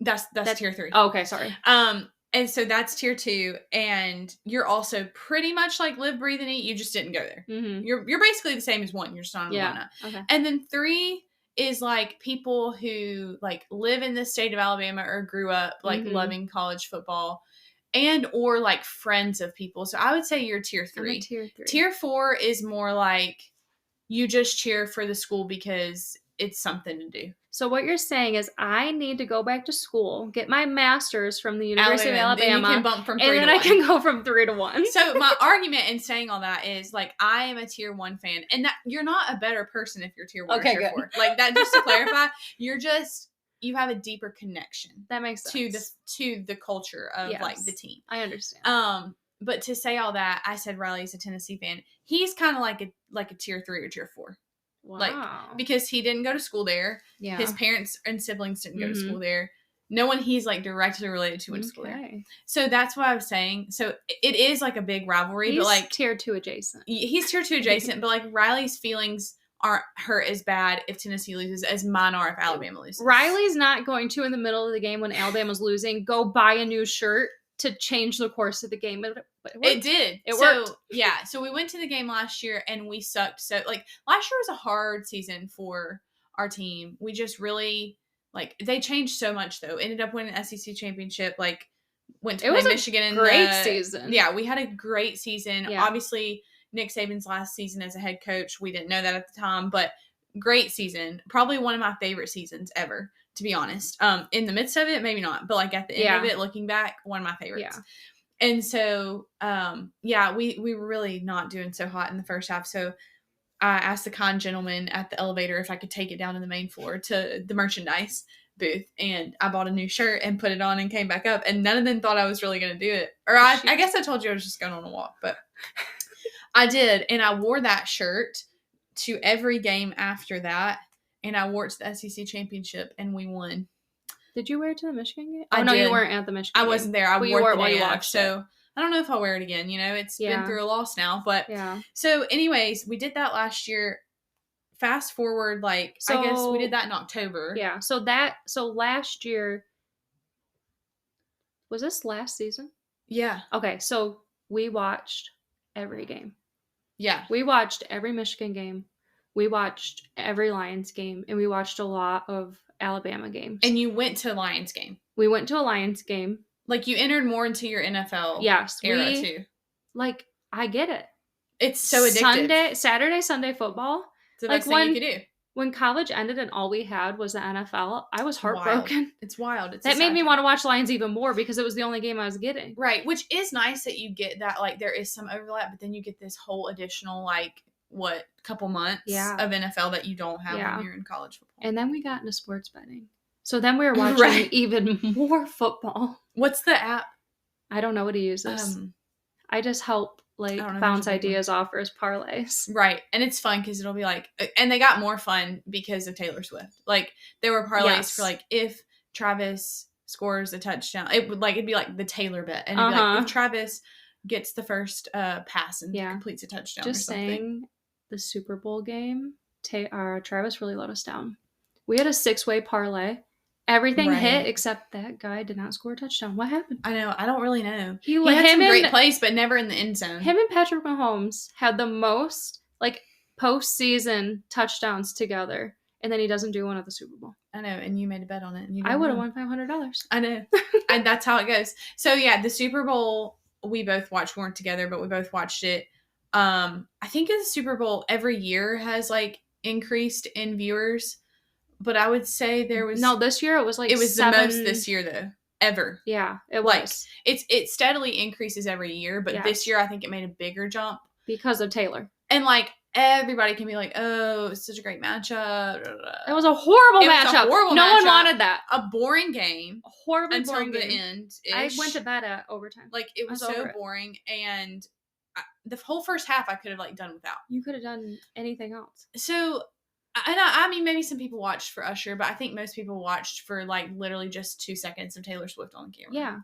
That's tier 3. Oh, okay, sorry. And so that's tier 2, and you're also pretty much like live, breathe, and eat. You just didn't go there. Mm-hmm. You're basically the same as 1. You're just not alumni. Okay. And then 3 is like people who like live in the state of Alabama or grew up like loving college football, and or like friends of people. So I would say you're tier 3. Tier 3. Tier 4 is more like You just cheer for the school because it's something to do. So what you're saying is I need to go back to school, get my master's from the University of Alabama, and you can bump from 3 and then to 1. I can go from 3 to 1. So my argument in saying all that is, like, I am a tier 1 fan, and that you're not a better person if you're tier 1 or tier 4. Like, that, just to clarify, you have a deeper connection. That makes sense. To the culture of, like, the team. I understand. But to say all that, I said Riley's a Tennessee fan. He's kind of like a tier 3 or tier 4. Wow. Like, because he didn't go to school there. Yeah. His parents and siblings didn't go to school there. No one he's, like, directly related to went to school there. So that's what I was saying. So it is, like, a big rivalry. He's but, like, tier 2 adjacent. He's tier 2 adjacent. But, like, Riley's feelings aren't hurt as bad if Tennessee loses as mine are if Alabama loses. Riley's not going to, in the middle of the game when Alabama's losing, go buy a new shirt to change the course of the game. It did. It worked. Yeah. So we went to the game last year and we sucked. So, like, last year was a hard season for our team. We just really, like, they changed so much, though. Ended up winning an SEC championship. Like, went to play Michigan in great season. Yeah, we had a great season. Yeah. Obviously, Nick Saban's last season as a head coach. We didn't know that at the time, but great season. Probably one of my favorite seasons ever, to be honest. In the midst of it, maybe not, but, like, at the end of it, looking back, one of my favorites. Yeah. And so, we were really not doing so hot in the first half. So I asked the kind gentleman at the elevator if I could take it down to the main floor to the merchandise booth. And I bought a new shirt and put it on and came back up. And none of them thought I was really going to do it. Or I guess I told you I was just going on a walk, but I did. And I wore that shirt to every game after that. And I wore it to the SEC championship and we won. Did you wear it to the Michigan game? I no, did. you weren't at the Michigan game. I wasn't there. I wore it while you watched. So I don't know if I'll wear it again. You know, it's been through a loss now. But so anyways, we did that last year. Fast forward, like, I guess we did that in October. Yeah. So last year, was this last season? Yeah. Okay. So we watched every game. Yeah. We watched every Michigan game. We watched every Lions game. And we watched a lot of Alabama games. And you went to a Lions game. We went to a Lions game. Like, you entered more into your NFL era, too. Like, I get it. It's so addictive. Saturday, Sunday football. It's the best thing you could do. When college ended and all we had was the NFL, I was heartbroken. It's wild. That made me want to watch Lions even more because it was the only game I was getting. Right, which is nice that you get that, like, there is some overlap, but then you get this whole additional, like, couple months of NFL that you don't have when you're in college football. And then we got into sports betting. So then we were watching even more football. What's the app? I don't know what he uses. I just help, like, bounce ideas off for his parlays. Right. And it's fun because it'll be like, and they got more fun because of Taylor Swift. Like, there were parlays for, like, if Travis scores a touchdown, it'd be like the Taylor bet. And it'd be like, if Travis gets the first pass and completes a touchdown just or something. Saying, the Super Bowl game, Travis really let us down. We had a 6-way parlay. Everything hit except that guy did not score a touchdown. What happened? I know. I don't really know. He had some great plays, but never in the end zone. Him and Patrick Mahomes had the most, like, postseason touchdowns together, and then he doesn't do one at the Super Bowl. I know, and you made a bet on it. And I would have won $500. I know. And that's how it goes. So, yeah, the Super Bowl, we both watched. We weren't together, but we both watched it. I think the Super Bowl every year has, like, increased in viewers. But I would say there was... No, this year it was like It was 7... the most this year, though. Ever. Yeah, it was. Like, it steadily increases every year, but this year I think it made a bigger jump. Because of Taylor. And, like, everybody can be like, oh, it's such a great matchup. It was a horrible matchup. No one wanted that. A boring game. Horribly until boring the game. End. I went to bed at overtime. Like, it was so boring, and the whole first half I could have, like, done without. You could have done anything else. So... And I mean, maybe some people watched for Usher, but I think most people watched for, like, literally just 2 seconds of Taylor Swift on camera. Yeah.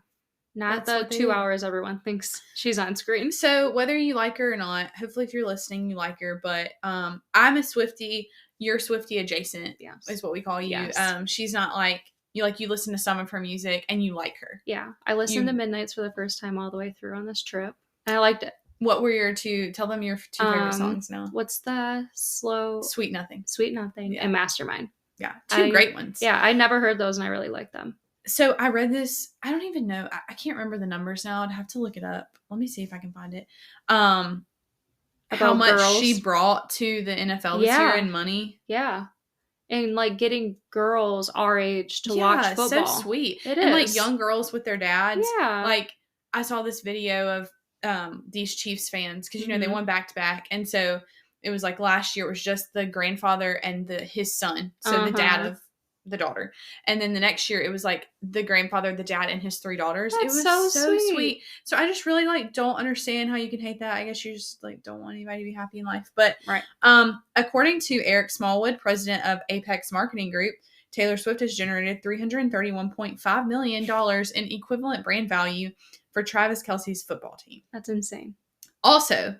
Not the 2 hours everyone thinks she's on screen. So, whether you like her or not, hopefully if you're listening, you like her. But I'm a Swiftie. You're Swiftie adjacent, is what we call you. Yes. She's not like, you listen to some of her music and you like her. Yeah. I listened to Midnights for the first time all the way through on this trip. And I liked it. What were your tell them your 2 favorite songs now. What's the slow? Sweet Nothing. Sweet Nothing and Mastermind. Yeah. 2 great ones. Yeah. I never heard those and I really like them. So I read this, I don't even know. I can't remember the numbers now. I'd have to look it up. Let me see if I can find it. how much girls. she brought to the NFL this year in money. Yeah. And, like, getting girls our age to watch football. So sweet. It and, is. like, young girls with their dads. Yeah. Like, I saw this video of these Chiefs fans because, they won back-to-back. And so it was, like, last year it was just the grandfather and his son. So the dad of the daughter. And then the next year it was, like, the grandfather, the dad, and his 3 daughters. That's it was so sweet. So I just really, like, don't understand how you can hate that. I guess you just, like, don't want anybody to be happy in life. But according to Eric Smallwood, president of Apex Marketing Group, Taylor Swift has generated $331.5 million in equivalent brand value for Travis Kelce's football team. That's insane. Also,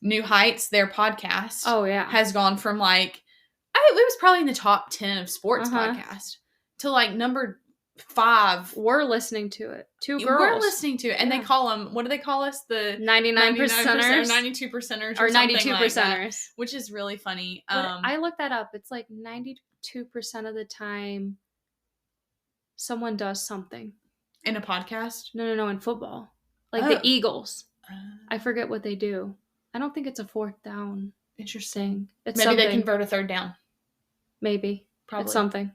New Heights, their podcast, has gone from, like, it was probably in the top 10 of sports podcast to, like, number 5. We're listening to it. 2 girls. We're listening to it. And they call them, what do they call us? The 99%ers? Or 92%ers. Or 92%ers. Like that, which is really funny. I looked that up. It's like 92% of the time someone does something. In a podcast? No, in football. Like the Eagles. I forget what they do. I don't think it's a 4th down. Interesting. It's Maybe something. they convert a 3rd down. Maybe. Probably. It's something.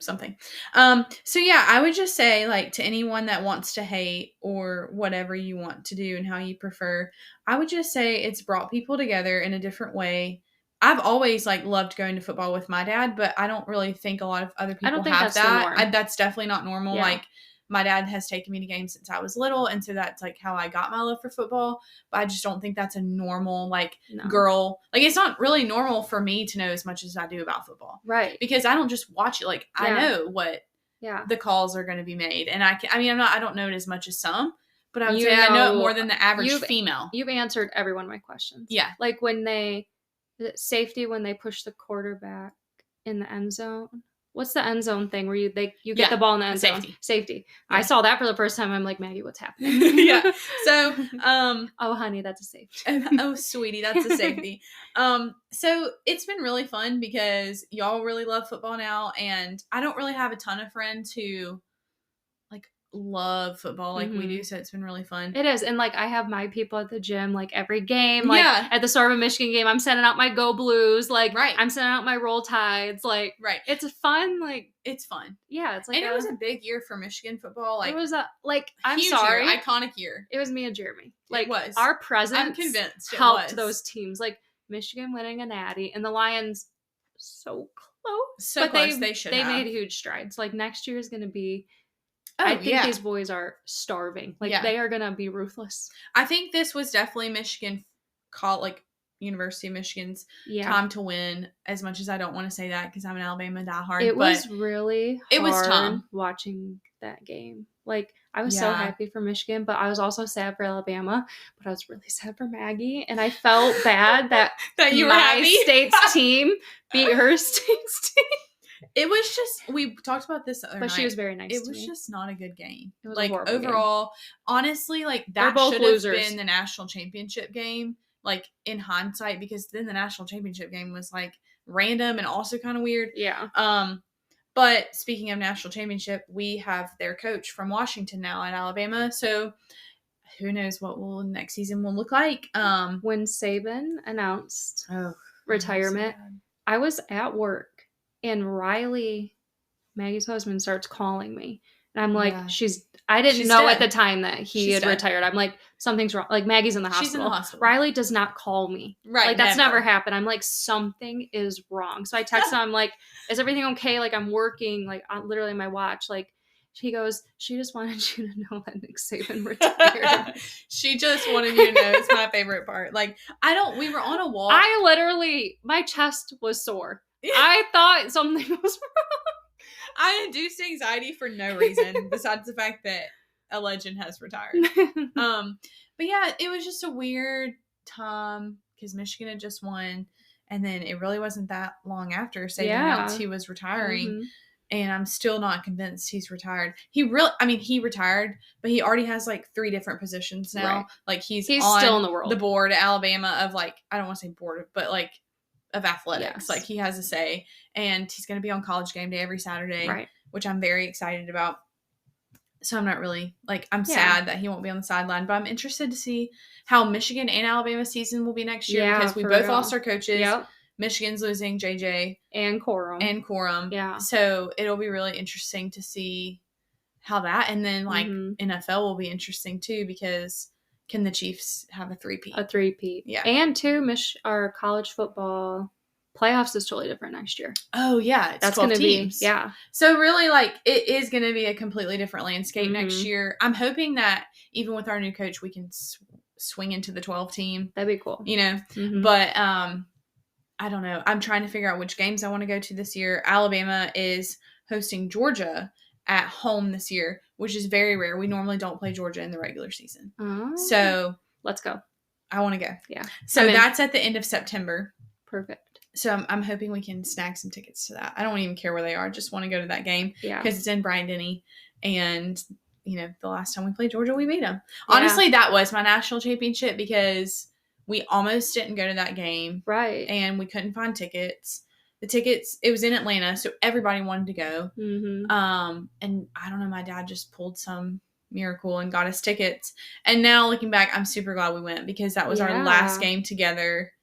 So yeah, I would just say, like, to anyone that wants to hate or whatever you want to do and how you prefer, I would just say it's brought people together in a different way. I've always, like, loved going to football with my dad, but I don't really think a lot of other people have that. That's definitely not normal. Yeah. Like, my dad has taken me to games since I was little, and so that's, like, how I got my love for football. But I just don't think that's a normal, like, girl. Like, it's not really normal for me to know as much as I do about football. Right. Because I don't just watch it. Like, I know what the calls are going to be made. And I don't know it as much as some, but I would say I know it more than the average female. You've answered every one of my questions. Yeah. Like, when safety, when they push the quarterback in the end zone. What's the end zone thing where you get the ball in the end zone? Safety. Yeah. I saw that for the first time. I'm like, Maggie, what's happening? Yeah. So, oh, honey, that's a safety. Oh, sweetie, that's a safety. So it's been really fun because y'all really love football now, and I don't really have a ton of friends who, like, love football like we do, so it's been really fun. It is. And, like, I have my people at the gym, like, every game. Like, at the start of a Michigan game, I'm sending out my Go Blues. Like, I'm sending out my Roll Tides. Like, it's fun. Like, it's fun. Yeah, it's like, and it was a big year for Michigan football. Like, it was I'm huge sorry, year, iconic year. It was me and Jeremy. Like, it was. Our presence, I'm convinced, helped those teams. Like, Michigan winning a natty, and the Lions so close. They made huge strides. Like, next year is going to be. I think these boys are starving. Like, they are going to be ruthless. I think this was definitely Michigan, University of Michigan's time to win, as much as I don't want to say that because I'm an Alabama diehard. It was really hard. It was tough watching that game. Like, I was so happy for Michigan, but I was also sad for Alabama, but I was really sad for Maggie, and I felt bad that, you were happy. State's team beat her state's team. It was just, we talked about this the other night. But she was very nice to me. It was just not a good game. It was like, a horrible overall, game. Honestly, like, that should have been the national championship game, like, in hindsight, because then the national championship game was, like, random and also kind of weird. Yeah. But speaking of national championship, we have their coach from Washington now at Alabama, so who knows what next season will look like. When Saban announced retirement, I was at work. And Riley, Maggie's husband, starts calling me. And I'm like, I didn't know at the time that he had retired. I'm like, something's wrong. Like, Maggie's in the hospital. She's in the hospital. Riley does not call me. Right. Like, that's never happened. I'm like, something is wrong. So I text him. I'm like, is everything okay? Like, I'm working, like, literally on my watch. Like, he goes, she just wanted you to know that Nick Saban retired. She just wanted you to know. It's my favorite part. Like, we were on a walk. My chest was sore. I thought something was wrong. I induced anxiety for no reason besides the fact that a legend has retired. But yeah, it was just a weird time because Michigan had just won, and then it really wasn't that long after Saban announced he was retiring, and I'm still not convinced he's retired. He retired, but he already has like 3 different positions now. Right. Like he's on still in the world. The board at Alabama of, like, I don't want to say board, but like of athletics. Yes. Like, he has a say, and he's going to be on College Game Day every Saturday, which I'm very excited about. So I'm not really, like, I'm sad that he won't be on the sideline, but I'm interested to see how Michigan and Alabama season will be next year because we both lost our coaches. Yep. Michigan's losing JJ. And Corum. Yeah. So it'll be really interesting to see how that, and then, like, NFL will be interesting, too, because can the Chiefs have a three-peat? A three-peat. Yeah. And, too, our college football playoffs is totally different next year. Oh, yeah. That's 12 teams. Yeah. So, really, like, it is going to be a completely different landscape next year. I'm hoping that even with our new coach, we can swing into the 12 team. That'd be cool. You know? But, I don't know. I'm trying to figure out which games I want to go to this year. Alabama is hosting Georgia at home this year, which is very rare. We normally don't play Georgia in the regular season. Oh. So let's go. I want to go. Yeah. So that's at the end of September. Perfect. So I'm hoping we can snag some tickets to that. I don't even care where they are. I just want to go to that game. Yeah. Because it's in Bryant-Denny. And, you know, the last time we played Georgia, we beat them. Yeah. Honestly, that was my national championship because we almost didn't go to that game. Right. And we couldn't find tickets. The tickets, it was in Atlanta, so everybody wanted to go. And I don't know, my dad just pulled some miracle and got us tickets. And now, looking back, I'm super glad we went because that was our last game together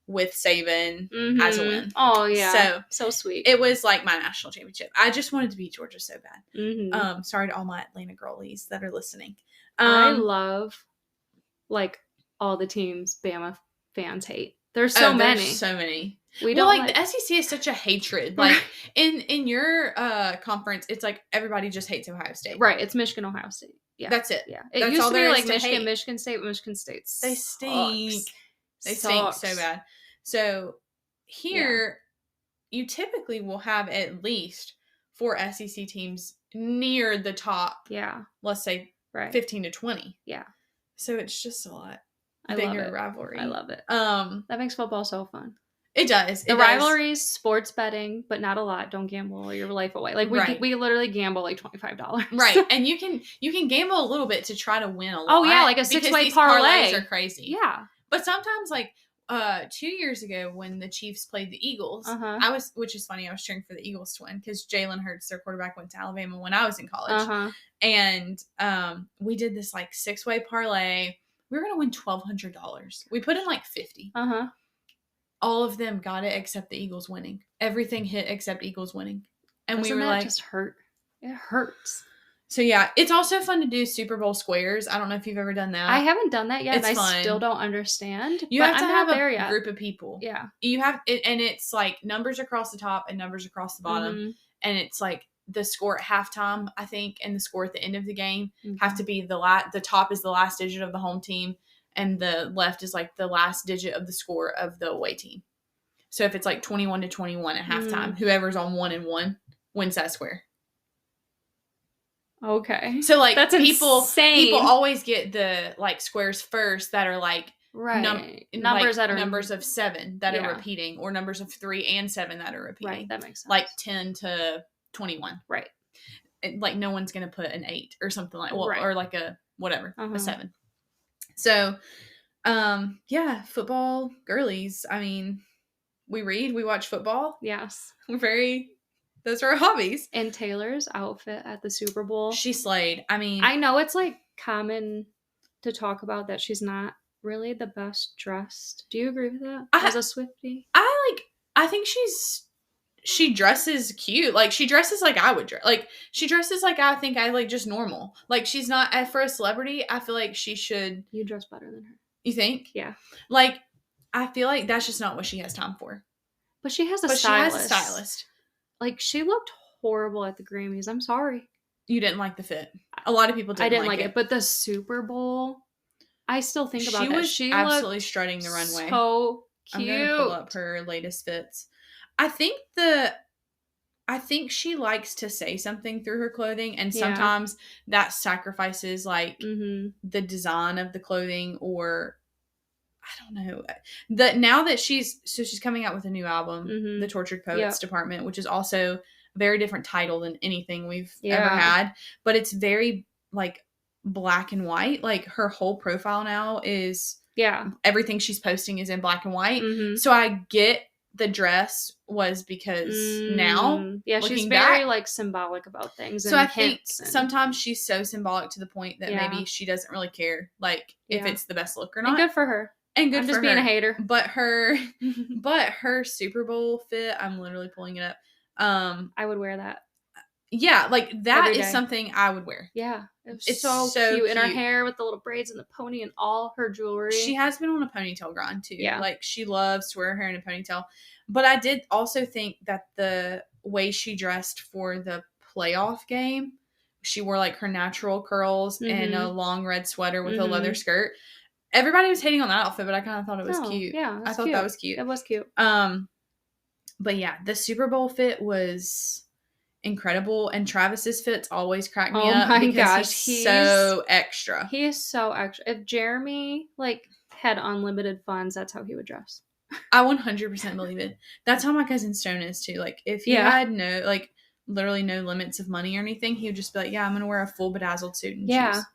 with Saban as a win. Oh, yeah. So sweet. It was like my national championship. I just wanted to beat Georgia so bad. Sorry to all my Atlanta girlies that are listening. I love, like, all the teams Bama fans hate. There's so many. There's so many. We don't like the SEC is such a hatred. Like in your conference, it's like everybody just hates Ohio State. Right. It's Michigan, Ohio State. Yeah. That's it. Yeah. It used to be like Michigan State, but Michigan State they stink. They stink so bad. So here, you typically will have at least 4 SEC teams near the top. Yeah. Let's say 15 to 20. Yeah. So it's just a lot bigger rivalry. I love it. That makes football so fun. It does. The rivalries, sports betting, but not a lot. Don't gamble your life away. Like we literally gamble like $25. Right. And you can gamble a little bit to try to win a lot. Oh yeah, like a 6-way parlay. Parlays are crazy. Yeah. But sometimes, like 2 years ago when the Chiefs played the Eagles, which is funny, I was cheering for the Eagles to win because Jalen Hurts, their quarterback, went to Alabama when I was in college. And we did this like 6-way parlay. We were gonna win $1,200. We put in like $50. All of them got it except the Eagles winning. Everything hit except Eagles winning. And we were like, just hurt. It hurts. So yeah, it's also fun to do Super Bowl squares. I don't know if you've ever done that. I haven't done that yet. It's and fun. I still don't understand. You have to have a group of people. Yeah. You have it, and it's like numbers across the top and numbers across the bottom. And it's like the score at halftime, I think, and the score at the end of the game have to be the top is the last digit of the home team. And the left is like the last digit of the score of the away team. So if it's like 21 to 21 at halftime, whoever's on 1-1 wins that square. Okay. So like that's insane. People always get the like squares first that are like numbers of 7 that are repeating, or numbers of 3 and 7 that are repeating. Right, that makes sense. Like 10 to 21. Right. Like no one's gonna put an 8 or something like or like a whatever a 7. So, football girlies. I mean, we read, we watch football. Yes. Those are our hobbies. And Taylor's outfit at the Super Bowl. She slayed. I mean, I know it's like common to talk about that she's not really the best dressed. Do you agree with that? As a Swiftie? I think she dresses cute. Like, she dresses like I would dress. Like, she dresses like I think I like just normal. Like, she's not, for a celebrity, I feel like she should. You dress better than her. You think? Yeah. Like, I feel like that's just not what she has time for. But she has a stylist. Like, she looked horrible at the Grammys. I'm sorry. You didn't like the fit. A lot of people didn't. I didn't like it. But the Super Bowl, I still think about that. She was absolutely strutting the runway. So cute. I'm gonna pull up her latest fits. I think she likes to say something through her clothing, and sometimes that sacrifices like the design of the clothing, or I don't know. Now that she's coming out with a new album, The Tortured Poets Department, which is also a very different title than anything we've ever had, but it's very like black and white. Like, her whole profile now is everything she's posting is in black and white. So I get the dress was because now, yeah, she's very like symbolic about things. So I think sometimes she's so symbolic to the point that maybe she doesn't really care, like if it's the best look or not. And good for her. And good I'm for just being a hater. But her Super Bowl fit, I'm literally pulling it up. I would wear that. Yeah, like that is something I would wear. Yeah. It's so cute. And her hair with the little braids and the pony and all her jewelry. She has been on a ponytail grind too. Yeah. Like she loves to wear her hair in a ponytail. But I did also think that the way she dressed for the playoff game, she wore like her natural curls and a long red sweater with a leather skirt. Everybody was hating on that outfit, but I kind of thought it was cute. Yeah, I thought that was cute. It was cute. But yeah, the Super Bowl fit was incredible, and Travis's fits always crack me up. Oh my gosh, he's so extra. He is so extra. If Jeremy like had unlimited funds, that's how he would dress. I 100% believe it. That's how my cousin Stone is too. Like if he had literally no limits of money or anything, he would just be like, "Yeah, I'm gonna wear a full bedazzled suit and shoes."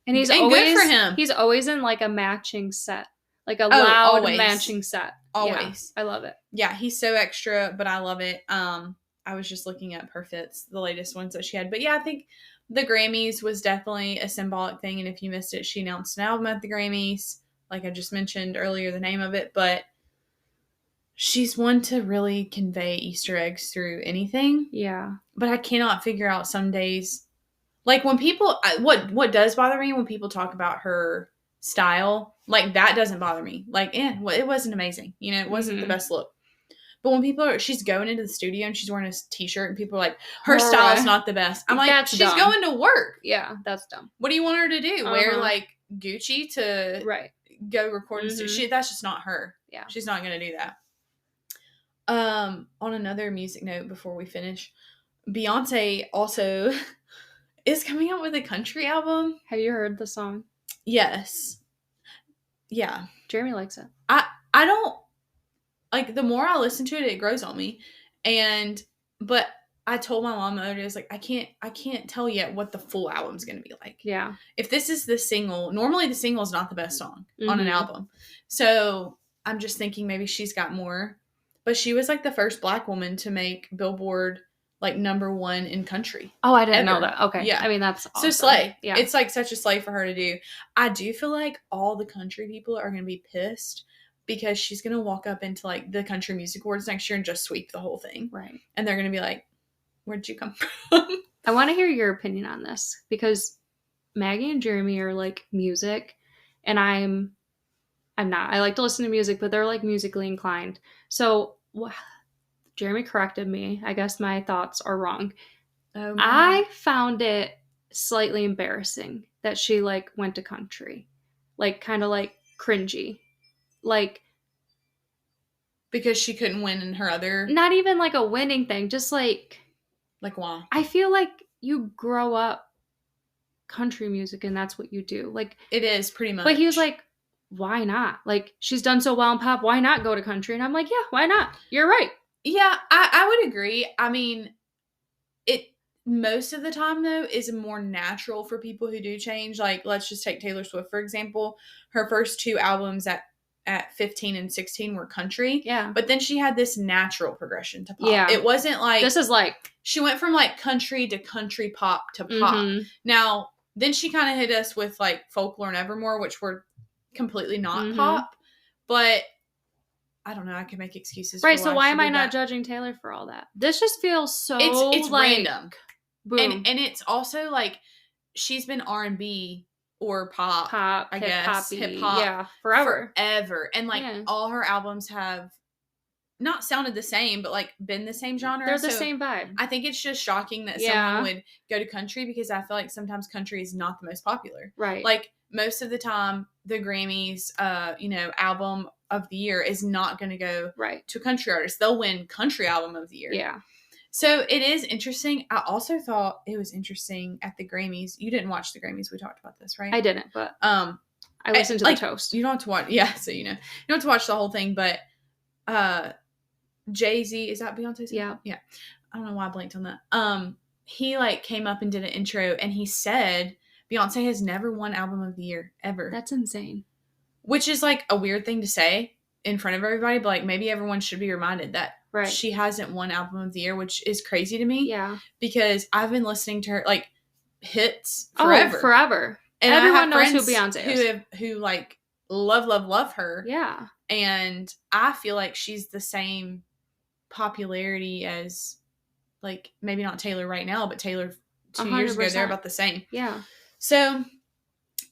And he's always good for him. He's always in like a matching set, like a loud matching set. Always, I love it. Yeah, he's so extra, but I love it. I was just looking up her fits, the latest ones that she had. But yeah, I think the Grammys was definitely a symbolic thing. And if you missed it, she announced an album at the Grammys, like I just mentioned earlier, the name of it. But she's one to really convey Easter eggs through anything. Yeah. But I cannot figure out some days, like when people, what does bother me when people talk about her style, like that doesn't bother me. Like, it wasn't amazing. You know, it wasn't the best look. But when she's going into the studio and she's wearing a t-shirt and people are like, her style's not the best. I'm like, she's dumb. Going to work. Yeah, that's dumb. What do you want her to do? Wear like Gucci to go record in the studio? That's just not her. Yeah. She's not going to do that. On another music note before we finish, Beyonce also is coming out with a country album. Have you heard the song? Yes. Yeah. Jeremy likes it. I don't. Like, the more I listen to it, it grows on me. But I told my mom the other day, I was like, I can't tell yet what the full album's going to be like. Yeah. If this is the single, normally the single is not the best song on an album. So I'm just thinking maybe she's got more. But she was like the first Black woman to make Billboard like #1 in country. Oh, I didn't know that. Okay. Yeah. I mean, that's awesome. So slay. Yeah. It's like such a slay for her to do. I do feel like all the country people are going to be pissed because she's going to walk up into like the Country Music Awards next year and just sweep the whole thing. Right. And they're going to be like, where'd you come from? I want to hear your opinion on this because Maggie and Jeremy are like music and I'm not. I like to listen to music, but they're like musically inclined. So Jeremy corrected me. I guess my thoughts are wrong. I found it slightly embarrassing that she like went to country. Like kind of like cringy. Like, because she couldn't win in her other, not even like a winning thing, just like why? I feel like you grow up country music and that's what you do. Like it is pretty much. But he was like, why not? Like she's done so well in pop, why not go to country? And I'm like, yeah, why not? You're right. Yeah, I would agree. I mean, it most of the time though is more natural for people who do change. Like let's just take Taylor Swift for example. Her first 2 albums at 15 and 16 were country. Yeah. But then she had this natural progression to pop. Yeah. It wasn't like... This is like... She went from like country to country pop to pop. Now, then she kind of hit us with like Folklore and Evermore, which were completely not pop. But I don't know. I can make excuses for so why am I not judging Taylor for all that? This just feels so It's like... random. Boom. And it's also like she's been R&B or pop, I guess. Hip-hop. Yeah, forever. And, like, all her albums have not sounded the same, but, like, been the same genre. They're the same vibe. I think it's just shocking that someone would go to country because I feel like sometimes country is not the most popular. Right. Like, most of the time, the Grammys, album of the year is not going to go to a country artist. They'll win country album of the year. Yeah. So it is interesting. I also thought it was interesting at the Grammys. You didn't watch the Grammys. We talked about this, right? I didn't, but I listened to the toast. You don't have to watch. Yeah, so you don't have to watch the whole thing. But Jay-Z, is that Beyonce's? Yeah, yeah. I don't know why I blanked on that. He like came up and did an intro, and he said Beyonce has never won Album of the Year ever. That's insane. Which is like a weird thing to say. in front of everybody, but like maybe everyone should be reminded that she hasn't won album of the year, which is crazy to me. Yeah. Because I've been listening to her like hits forever. Oh, forever. And everyone knows who Beyonce is. Who like love her. Yeah. And I feel like she's the same popularity as like maybe not Taylor right now, but Taylor 2 years ago, they're about the same. Yeah. So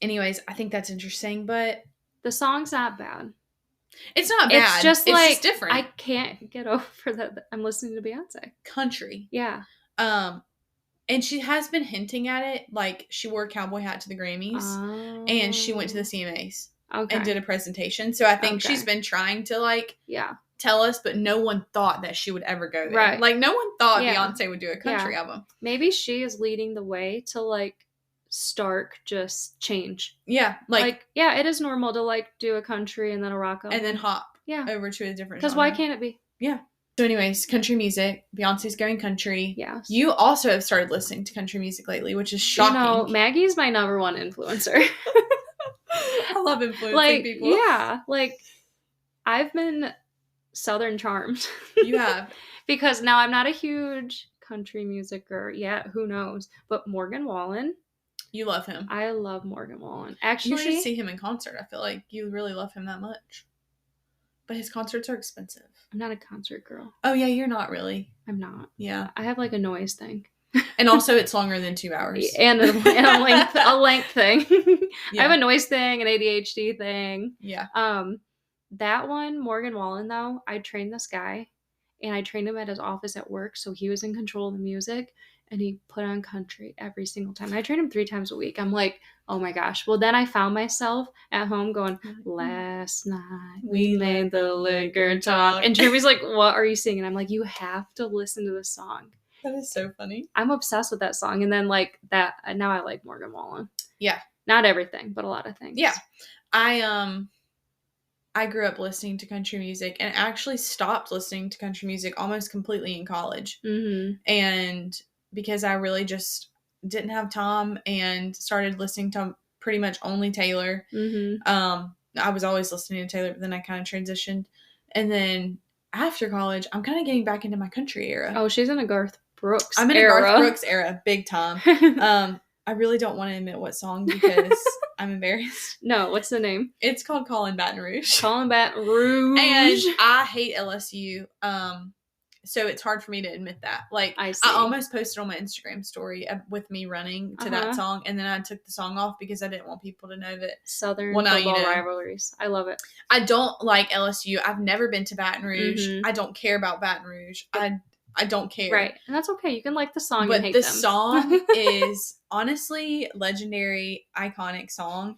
anyways, I think that's interesting, but the song's not bad. It's not bad. It's just like just different. I can't get over that I'm listening to Beyonce. Country. Yeah. And she has been hinting at it, like she wore a cowboy hat to the Grammys and she went to the CMAs and did a presentation. So I think she's been trying to like tell us, but no one thought that she would ever go there. Right. Like no one thought Beyonce would do a country album. Maybe she is leading the way to like stark just change. Yeah. Like it is normal to like do a country and then a rock album. And then hop over to a different genre. Because why can't it be? Yeah. So anyways, country music. Beyonce's going country. Yes. You also have started listening to country music lately, which is shocking. Maggie's my number one influencer. I love influencing people. Yeah. Like, I've been Southern charmed. You have. Because now I'm not a huge country musicer yet. Who knows? But Morgan Wallen. You love him. I love Morgan Wallen. Actually, you should see him in concert. I feel like you really love him that much. But his concerts are expensive. I'm not a concert girl. Oh, yeah, you're not really. I'm not. Yeah. I have like a noise thing. And also it's longer than 2 hours. And a length thing. Yeah. I have a noise thing, an ADHD thing. Yeah. That one, Morgan Wallen, though, I trained this guy. And I trained him at his office at work. So he was in control of the music. And he put on country every single time. And I trained him 3 times a week. I'm like, oh my gosh. Well, then I found myself at home going, last night we made the liquor talk. And Jeremy's like, what are you singing? I'm like, you have to listen to this song. That is so funny. I'm obsessed with that song. And then like that, now I like Morgan Wallen. Yeah. Not everything, but a lot of things. Yeah. I grew up listening to country music and actually stopped listening to country music almost completely in college. Mm-hmm. And because I really just didn't have time and started listening to pretty much only Taylor. Mm-hmm. I was always listening to Taylor, but then I kind of transitioned. And then after college, I'm kind of getting back into my country era. Oh, she's in a Garth Brooks I'm in a Garth Brooks era, big time. I really don't want to admit what song because I'm embarrassed. No, what's the name? It's called Callin' Baton Rouge. Callin' Baton Rouge. And I hate LSU. So it's hard for me to admit that. Like, I almost posted on my Instagram story with me running to that song, and then I took the song off because I didn't want people to know that Southern football rivalries. I love it. I don't like LSU. I've never been to Baton Rouge. Mm-hmm. I don't care about Baton Rouge. I don't care. Right. And that's okay. You can like the song but and hate the them. Song is honestly legendary, iconic song.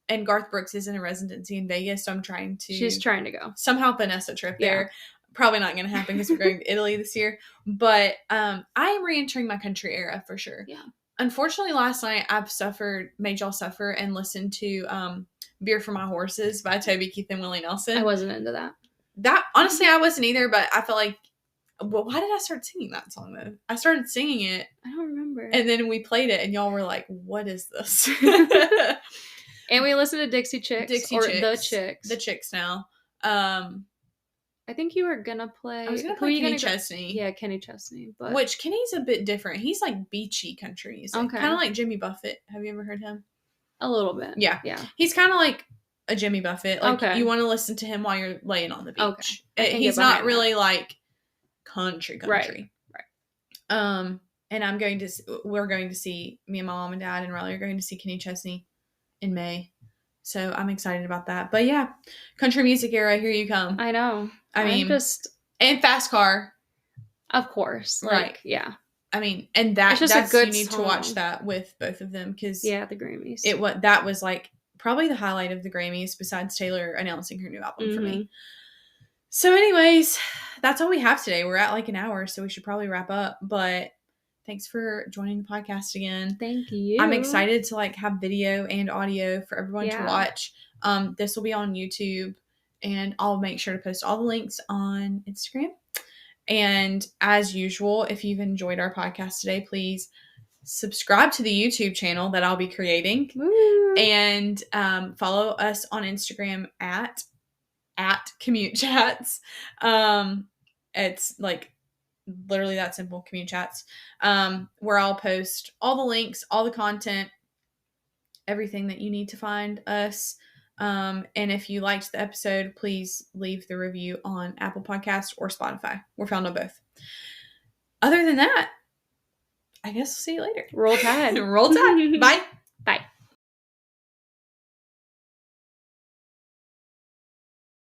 And Garth Brooks is in a residency in Vegas, so she's trying to go. Somehow finesse a trip there. Probably not going to happen because we're going to Italy this year. But I am re-entering my country era for sure. Yeah. Unfortunately, last night made y'all suffer and listened to Beer for My Horses by Toby Keith and Willie Nelson. I wasn't into that. Honestly, I wasn't either, but I felt like, well, why did I start singing that song though? I started singing it. I don't remember. And then we played it and y'all were like, what is this? And we listened to Dixie Chicks. The Chicks now. I think you were gonna play. I was gonna play Kenny Chesney. Yeah, Kenny Chesney. But which Kenny's a bit different. He's like beachy country music. Okay. Kind of like Jimmy Buffett. Have you ever heard him? A little bit. Yeah. Yeah. He's kind of like a Jimmy Buffett. Like you want to listen to him while you're laying on the beach. Okay. He's not really like country. Right. And we're going to see, me and my mom and dad and Riley are going to see Kenny Chesney in May. So I'm excited about that. But yeah, country music era, here you come. I know. I mean, and Fast Car. Of course. Right. Yeah. I mean, and that's a good you need song. To watch that with both of them because the Grammys. That was like probably the highlight of the Grammys besides Taylor announcing her new album for me. So anyways, that's all we have today. We're at like an hour, so we should probably wrap up. But thanks for joining the podcast again. Thank you. I'm excited to like have video and audio for everyone to watch. This will be on YouTube, and I'll make sure to post all the links on Instagram. And as usual, if you've enjoyed our podcast today, please subscribe to the YouTube channel that I'll be creating. Woo. And follow us on Instagram at at Commute Chats. It's like literally that simple, Commute Chats, where I'll post all the links, all the content, everything that you need to find us. And if you liked the episode, please leave the review on Apple Podcasts or Spotify. We're found on both. Other than that, I guess we'll see you later. Roll Tide. Roll Tide. Bye. Bye.